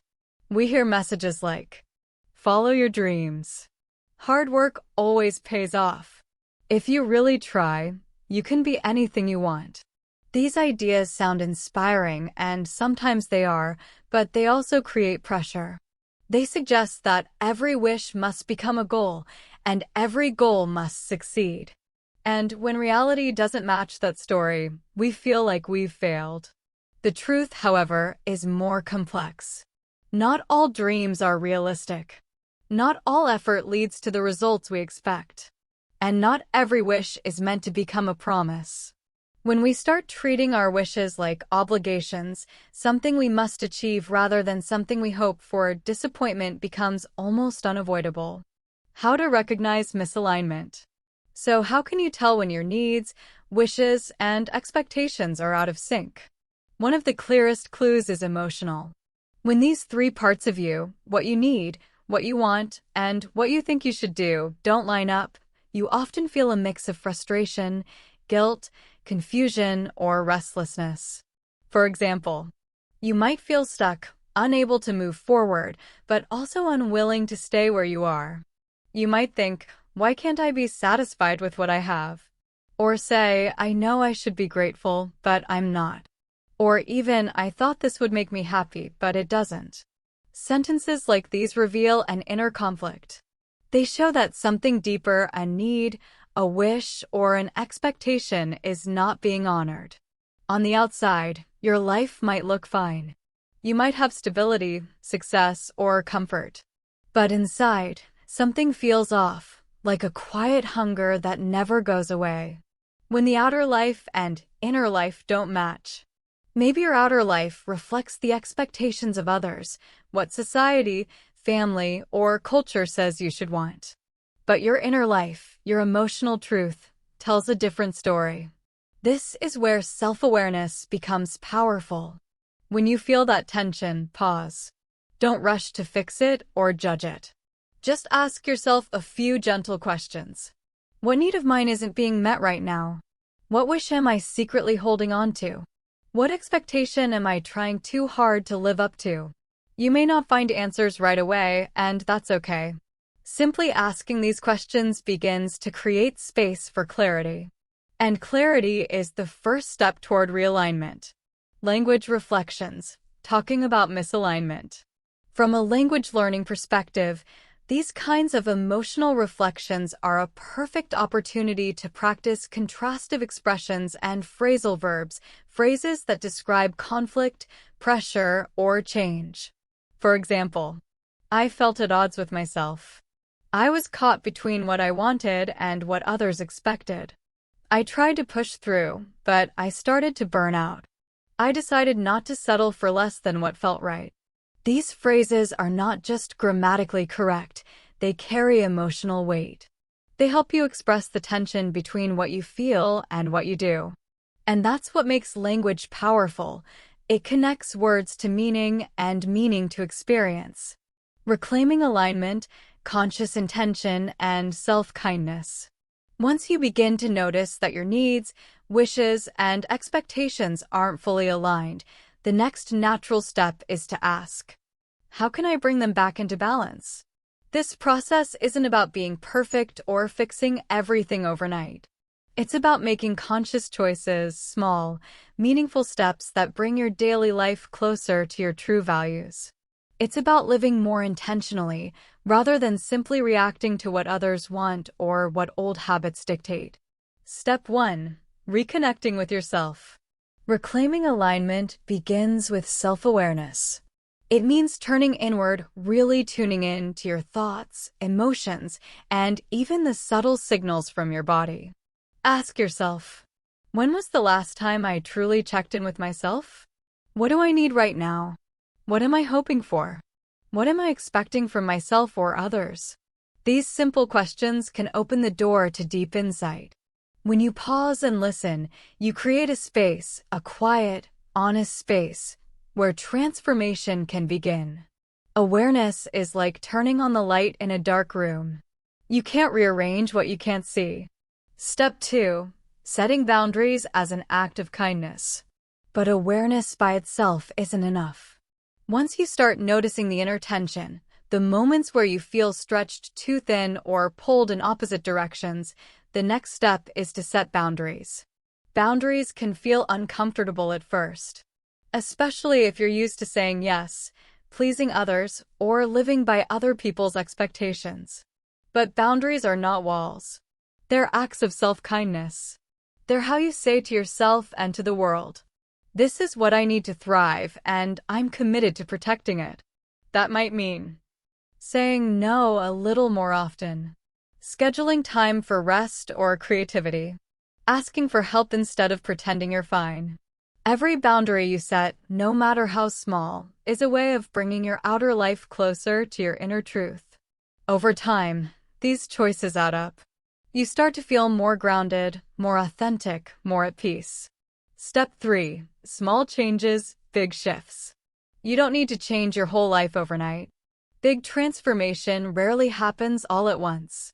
We hear messages like, follow your dreams. Hard work always pays off. If you really try, you can be anything you want. These ideas sound inspiring, and sometimes they are, but they also create pressure. They suggest that every wish must become a goal, and every goal must succeed. And when reality doesn't match that story, we feel like we've failed. The truth, however, is more complex. Not all dreams are realistic. Not all effort leads to the results we expect. And not every wish is meant to become a promise. When we start treating our wishes like obligations, something we must achieve rather than something we hope for, disappointment becomes almost unavoidable. How to recognize misalignment. So how can you tell when your needs, wishes, and expectations are out of sync? One of the clearest clues is emotional. When these three parts of you, what you need, what you want, and what you think you should do, don't line up, you often feel a mix of frustration, guilt, confusion, or restlessness. For example, you might feel stuck, unable to move forward, but also unwilling to stay where you are. You might think, why can't I be satisfied with what I have? Or say, I know I should be grateful, but I'm not. Or even, I thought this would make me happy, but it doesn't. Sentences like these reveal an inner conflict. They show that something deeper, a need, a wish, or an expectation is not being honored. On the outside, your life might look fine. You might have stability, success, or comfort. But inside, something feels off, like a quiet hunger that never goes away. When the outer life and inner life don't match. Maybe your outer life reflects the expectations of others, what society, family, or culture says you should want. But your inner life, your emotional truth, tells a different story. This is where self-awareness becomes powerful. When you feel that tension, pause. Don't rush to fix it or judge it. Just ask yourself a few gentle questions. What need of mine isn't being met right now? What wish am I secretly holding on to? What expectation am I trying too hard to live up to? You may not find answers right away, and that's okay. Simply asking these questions begins to create space for clarity. And clarity is the first step toward realignment. Language reflections, talking about misalignment. From a language learning perspective, these kinds of emotional reflections are a perfect opportunity to practice contrastive expressions and phrasal verbs, phrases that describe conflict, pressure, or change. For example, I felt at odds with myself. I was caught between what I wanted and what others expected. I tried to push through, but I started to burn out. I decided not to settle for less than what felt right. These phrases are not just grammatically correct, they carry emotional weight. They help you express the tension between what you feel and what you do. And that's what makes language powerful. It connects words to meaning and meaning to experience. Reclaiming alignment, conscious intention, and self-kindness. Once you begin to notice that your needs, wishes, and expectations aren't fully aligned, the next natural step is to ask, how can I bring them back into balance? This process isn't about being perfect or fixing everything overnight. It's about making conscious choices, small, meaningful steps that bring your daily life closer to your true values. It's about living more intentionally, rather than simply reacting to what others want or what old habits dictate. Step 1. Reconnecting with yourself. Reclaiming alignment begins with self-awareness. It means turning inward, really tuning in to your thoughts, emotions, and even the subtle signals from your body. Ask yourself, when was the last time I truly checked in with myself? What do I need right now? What am I hoping for? What am I expecting from myself or others? These simple questions can open the door to deep insight. When you pause and listen, you create a space, a quiet, honest space, where transformation can begin. Awareness is like turning on the light in a dark room. You can't rearrange what you can't see. Step 2. Setting boundaries as an act of kindness. But awareness by itself isn't enough. Once you start noticing the inner tension, the moments where you feel stretched too thin or pulled in opposite directions, the next step is to set boundaries. Boundaries can feel uncomfortable at first, especially if you're used to saying yes, pleasing others, or living by other people's expectations. But boundaries are not walls. They're acts of self-kindness. They're how you say to yourself and to the world, this is what I need to thrive, and I'm committed to protecting it. That might mean saying no a little more often, scheduling time for rest or creativity, asking for help instead of pretending you're fine. Every boundary you set, no matter how small, is a way of bringing your outer life closer to your inner truth. Over time, these choices add up. You start to feel more grounded, more authentic, more at peace. Step 3. Small changes, big shifts. You don't need to change your whole life overnight. Big transformation rarely happens all at once.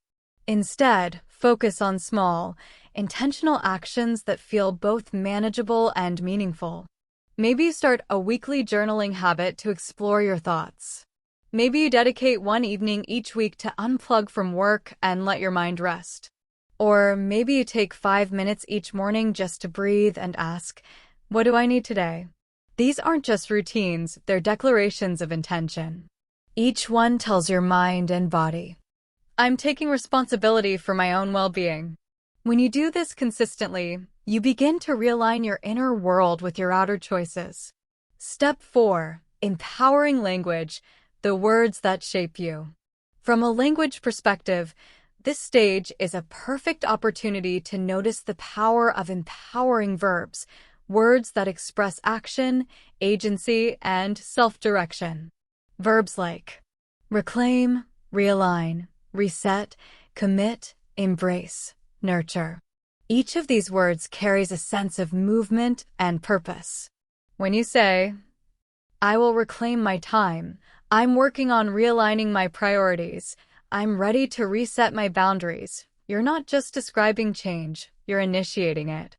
Instead, focus on small, intentional actions that feel both manageable and meaningful. Maybe you start a weekly journaling habit to explore your thoughts. Maybe you dedicate one evening each week to unplug from work and let your mind rest. Or maybe you take 5 minutes each morning just to breathe and ask, what do I need today? These aren't just routines, they're declarations of intention. Each one tells your mind and body, I'm taking responsibility for my own well-being. When you do this consistently, you begin to realign your inner world with your outer choices. Step 4. Empowering language, the words that shape you. From a language perspective, this stage is a perfect opportunity to notice the power of empowering verbs, words that express action, agency, and self-direction. Verbs like reclaim, realign, reset, commit, embrace, nurture. Each of these words carries a sense of movement and purpose. When you say, I will reclaim my time, I'm working on realigning my priorities, I'm ready to reset my boundaries, you're not just describing change, you're initiating it.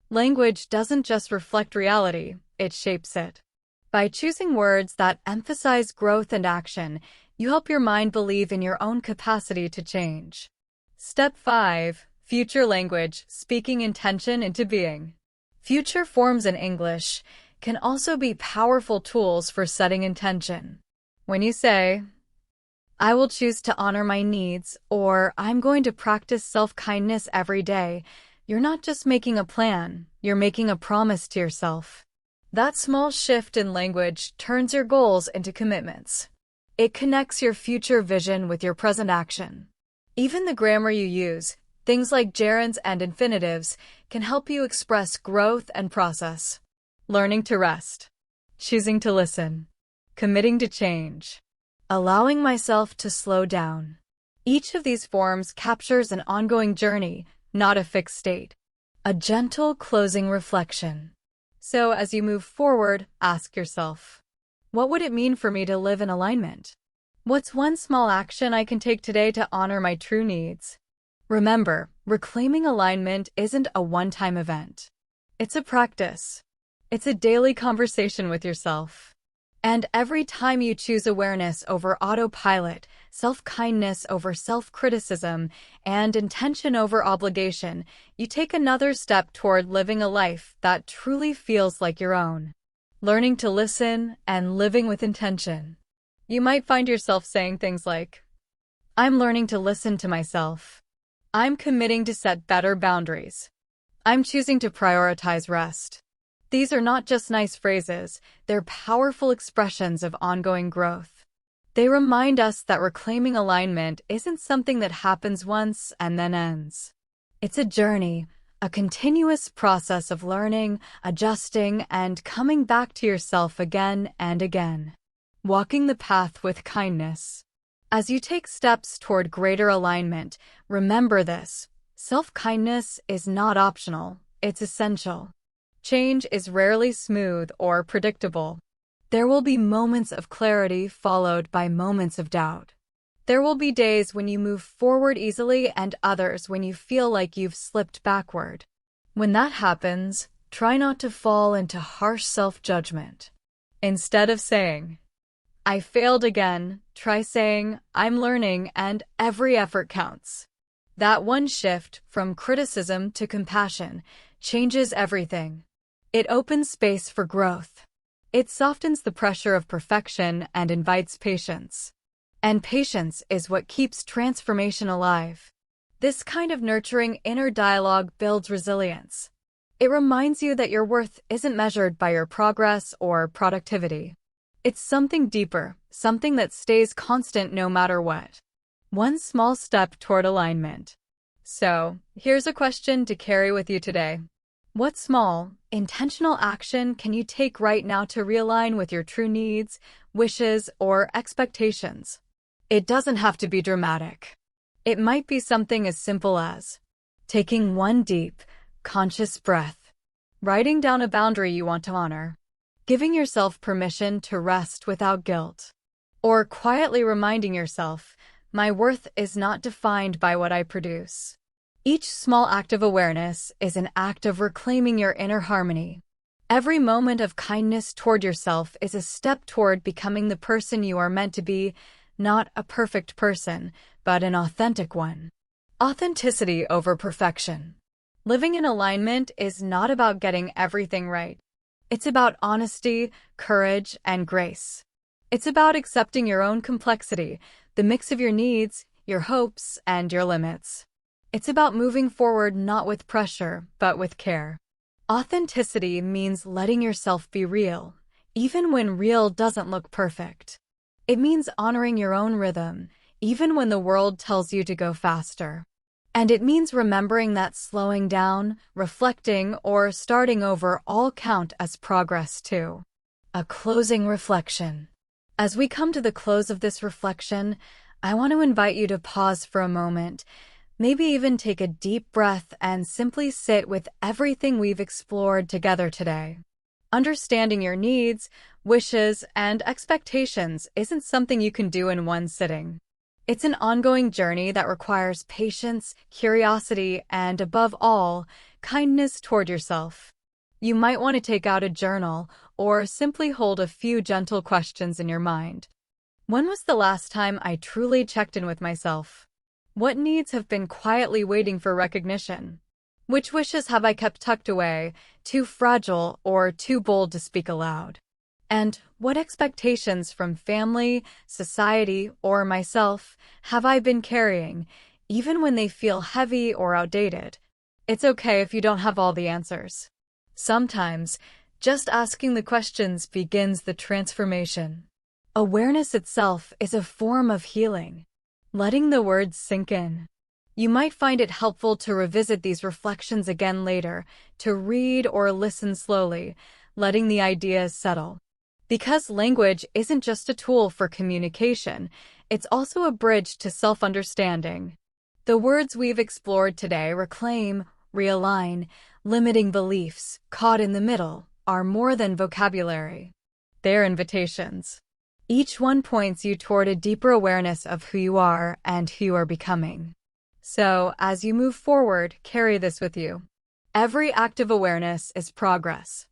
Language doesn't just reflect reality, it shapes it. By choosing words that emphasize growth and action, you help your mind believe in your own capacity to change. Step 5. Future language, speaking intention into being. Future forms in English can also be powerful tools for setting intention. When you say, I will choose to honor my needs, or I'm going to practice self-kindness every day, you're not just making a plan, you're making a promise to yourself. That small shift in language turns your goals into commitments. It connects your future vision with your present action. Even the grammar you use, Things like gerunds and infinitives can help you express growth and process. Learning to rest. Choosing to listen. Committing to change. Allowing myself to slow down. Each of these forms captures an ongoing journey, not a fixed state. A gentle closing reflection. So as you move forward, ask yourself, what would it mean for me to live in alignment? What's one small action I can take today to honor my true needs? Remember, reclaiming alignment isn't a one-time event. It's a practice. It's a daily conversation with yourself. And every time you choose awareness over autopilot, self-kindness over self-criticism, and intention over obligation, you take another step toward living a life that truly feels like your own. Learning to listen and living with intention. You might find yourself saying things like, I'm learning to listen to myself. I'm committing to set better boundaries. I'm choosing to prioritize rest. These are not just nice phrases, they're powerful expressions of ongoing growth. They remind us that reclaiming alignment isn't something that happens once and then ends. It's a journey, a continuous process of learning, adjusting, and coming back to yourself again and again. Walking the path with kindness. As you take steps toward greater alignment, remember this: self-kindness is not optional, it's essential. Change is rarely smooth or predictable. There will be moments of clarity followed by moments of doubt. There will be days when you move forward easily and others when you feel like you've slipped backward. When that happens, try not to fall into harsh self-judgment. Instead of saying, I failed again, try saying, I'm learning and every effort counts. That one shift from criticism to compassion changes everything. It opens space for growth. It softens the pressure of perfection and invites patience. And patience is what keeps transformation alive. This kind of nurturing inner dialogue builds resilience. It reminds you that your worth isn't measured by your progress or productivity. It's something deeper, something that stays constant no matter what. One small step toward alignment. So, here's a question to carry with you today. What small, intentional action can you take right now to realign with your true needs, wishes, or expectations? It doesn't have to be dramatic. It might be something as simple as taking one deep, conscious breath, writing down a boundary you want to honor, giving yourself permission to rest without guilt, or quietly reminding yourself, my worth is not defined by what I produce. Each small act of awareness is an act of reclaiming your inner harmony. Every moment of kindness toward yourself is a step toward becoming the person you are meant to be, not a perfect person, but an authentic one. Authenticity over perfection. Living in alignment is not about getting everything right. It's about honesty, courage, and grace. It's about accepting your own complexity, the mix of your needs, your hopes, and your limits. It's about moving forward not with pressure, but with care. Authenticity means letting yourself be real, even when real doesn't look perfect. It means honoring your own rhythm, even when the world tells you to go faster. And it means remembering that slowing down, reflecting, or starting over all count as progress too. A closing reflection. As we come to the close of this reflection, I want to invite you to pause for a moment. Maybe even take a deep breath and simply sit with everything we've explored together today. Understanding your needs, wishes, and expectations isn't something you can do in one sitting. It's an ongoing journey that requires patience, curiosity, and above all, kindness toward yourself. You might want to take out a journal or simply hold a few gentle questions in your mind. When was the last time I truly checked in with myself? What needs have been quietly waiting for recognition? Which wishes have I kept tucked away, too fragile or too bold to speak aloud? And what expectations from family, society, or myself have I been carrying, even when they feel heavy or outdated? It's okay if you don't have all the answers. Sometimes, just asking the questions begins the transformation. Awareness itself is a form of healing. Letting the words sink in. You might find it helpful to revisit these reflections again later, to read or listen slowly, letting the ideas settle. Because language isn't just a tool for communication, it's also a bridge to self-understanding. The words we've explored today, reclaim, realign, limiting beliefs, caught in the middle, are more than vocabulary. They're invitations. Each one points you toward a deeper awareness of who you are and who you are becoming. So, as you move forward, carry this with you. Every act of awareness is progress.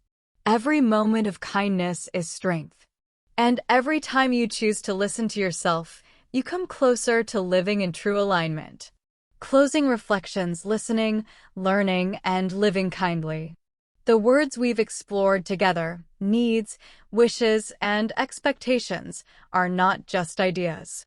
Every moment of kindness is strength. And every time you choose to listen to yourself, you come closer to living in true alignment. Closing reflections, listening, learning, and living kindly. The words we've explored together, needs, wishes, and expectations, are not just ideas.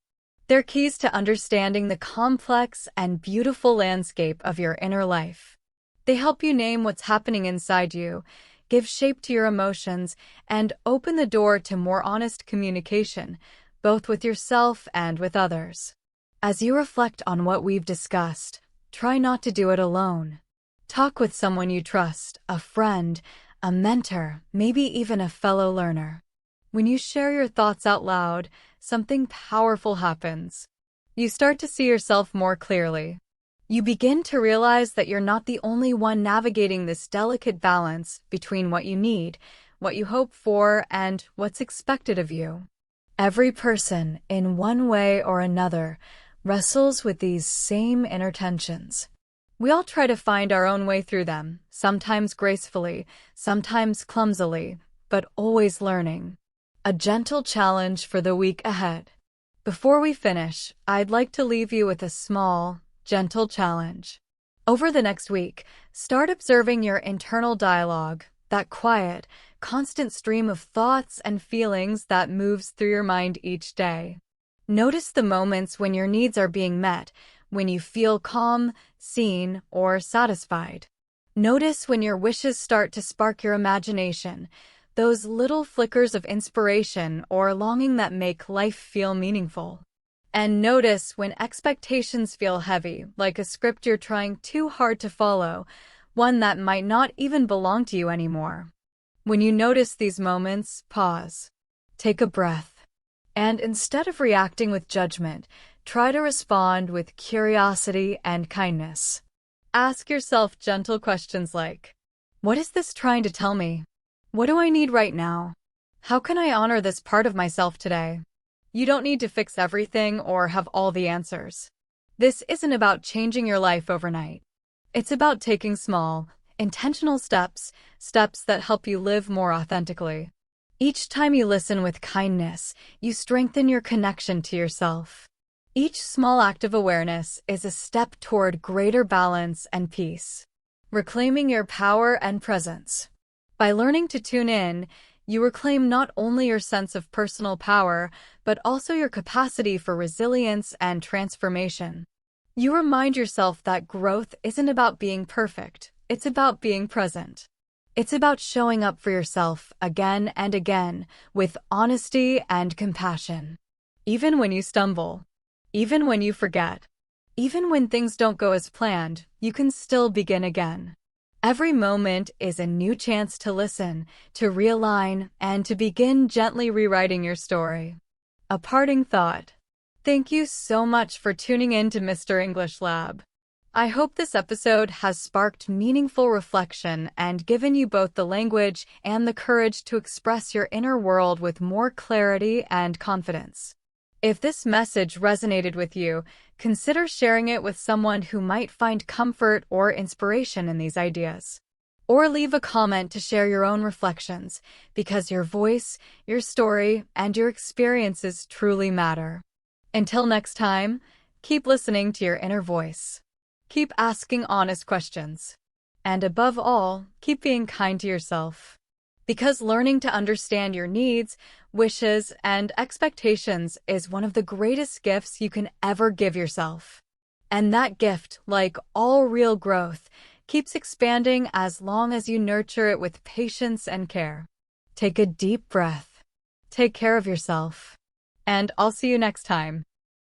They're keys to understanding the complex and beautiful landscape of your inner life. They help you name what's happening inside you, give shape to your emotions, and open the door to more honest communication, both with yourself and with others. As you reflect on what we've discussed, try not to do it alone. Talk with someone you trust, a friend, a mentor, maybe even a fellow learner. When you share your thoughts out loud, something powerful happens. You start to see yourself more clearly. You begin to realize that you're not the only one navigating this delicate balance between what you need, what you hope for, and what's expected of you. Every person, in one way or another, wrestles with these same inner tensions. We all try to find our own way through them, sometimes gracefully, sometimes clumsily, but always learning. A gentle challenge for the week ahead. Before we finish, I'd like to leave you with a small, gentle challenge. Over the next week, start observing your internal dialogue, that quiet, constant stream of thoughts and feelings that moves through your mind each day. Notice the moments when your needs are being met, when you feel calm, seen, or satisfied. Notice when your wishes start to spark your imagination, those little flickers of inspiration or longing that make life feel meaningful. And notice when expectations feel heavy, like a script you're trying too hard to follow, one that might not even belong to you anymore. When you notice these moments, pause. Take a breath. And instead of reacting with judgment, try to respond with curiosity and kindness. Ask yourself gentle questions like, what is this trying to tell me? What do I need right now? How can I honor this part of myself today? You don't need to fix everything or have all the answers. This isn't about changing your life overnight. It's about taking small, intentional steps that help you live more authentically. Each time you listen with kindness, you strengthen your connection to yourself. Each small act of awareness is a step toward greater balance and peace. Reclaiming your power and presence. By learning to tune in, you reclaim not only your sense of personal power, but also your capacity for resilience and transformation. You remind yourself that growth isn't about being perfect, it's about being present. It's about showing up for yourself again and again with honesty and compassion. Even when you stumble, even when you forget, even when things don't go as planned, you can still begin again. Every moment is a new chance to listen, to realign, and to begin gently rewriting your story. A parting thought. Thank you so much for tuning in to Mr. English Lab. I hope this episode has sparked meaningful reflection and given you both the language and the courage to express your inner world with more clarity and confidence. If this message resonated with you, consider sharing it with someone who might find comfort or inspiration in these ideas. Or leave a comment to share your own reflections, because your voice, your story, and your experiences truly matter. Until next time, keep listening to your inner voice. Keep asking honest questions. And above all, keep being kind to yourself. Because learning to understand your needs, wishes, and expectations is one of the greatest gifts you can ever give yourself. And that gift, like all real growth, keeps expanding as long as you nurture it with patience and care. Take a deep breath. Take care of yourself. And I'll see you next time.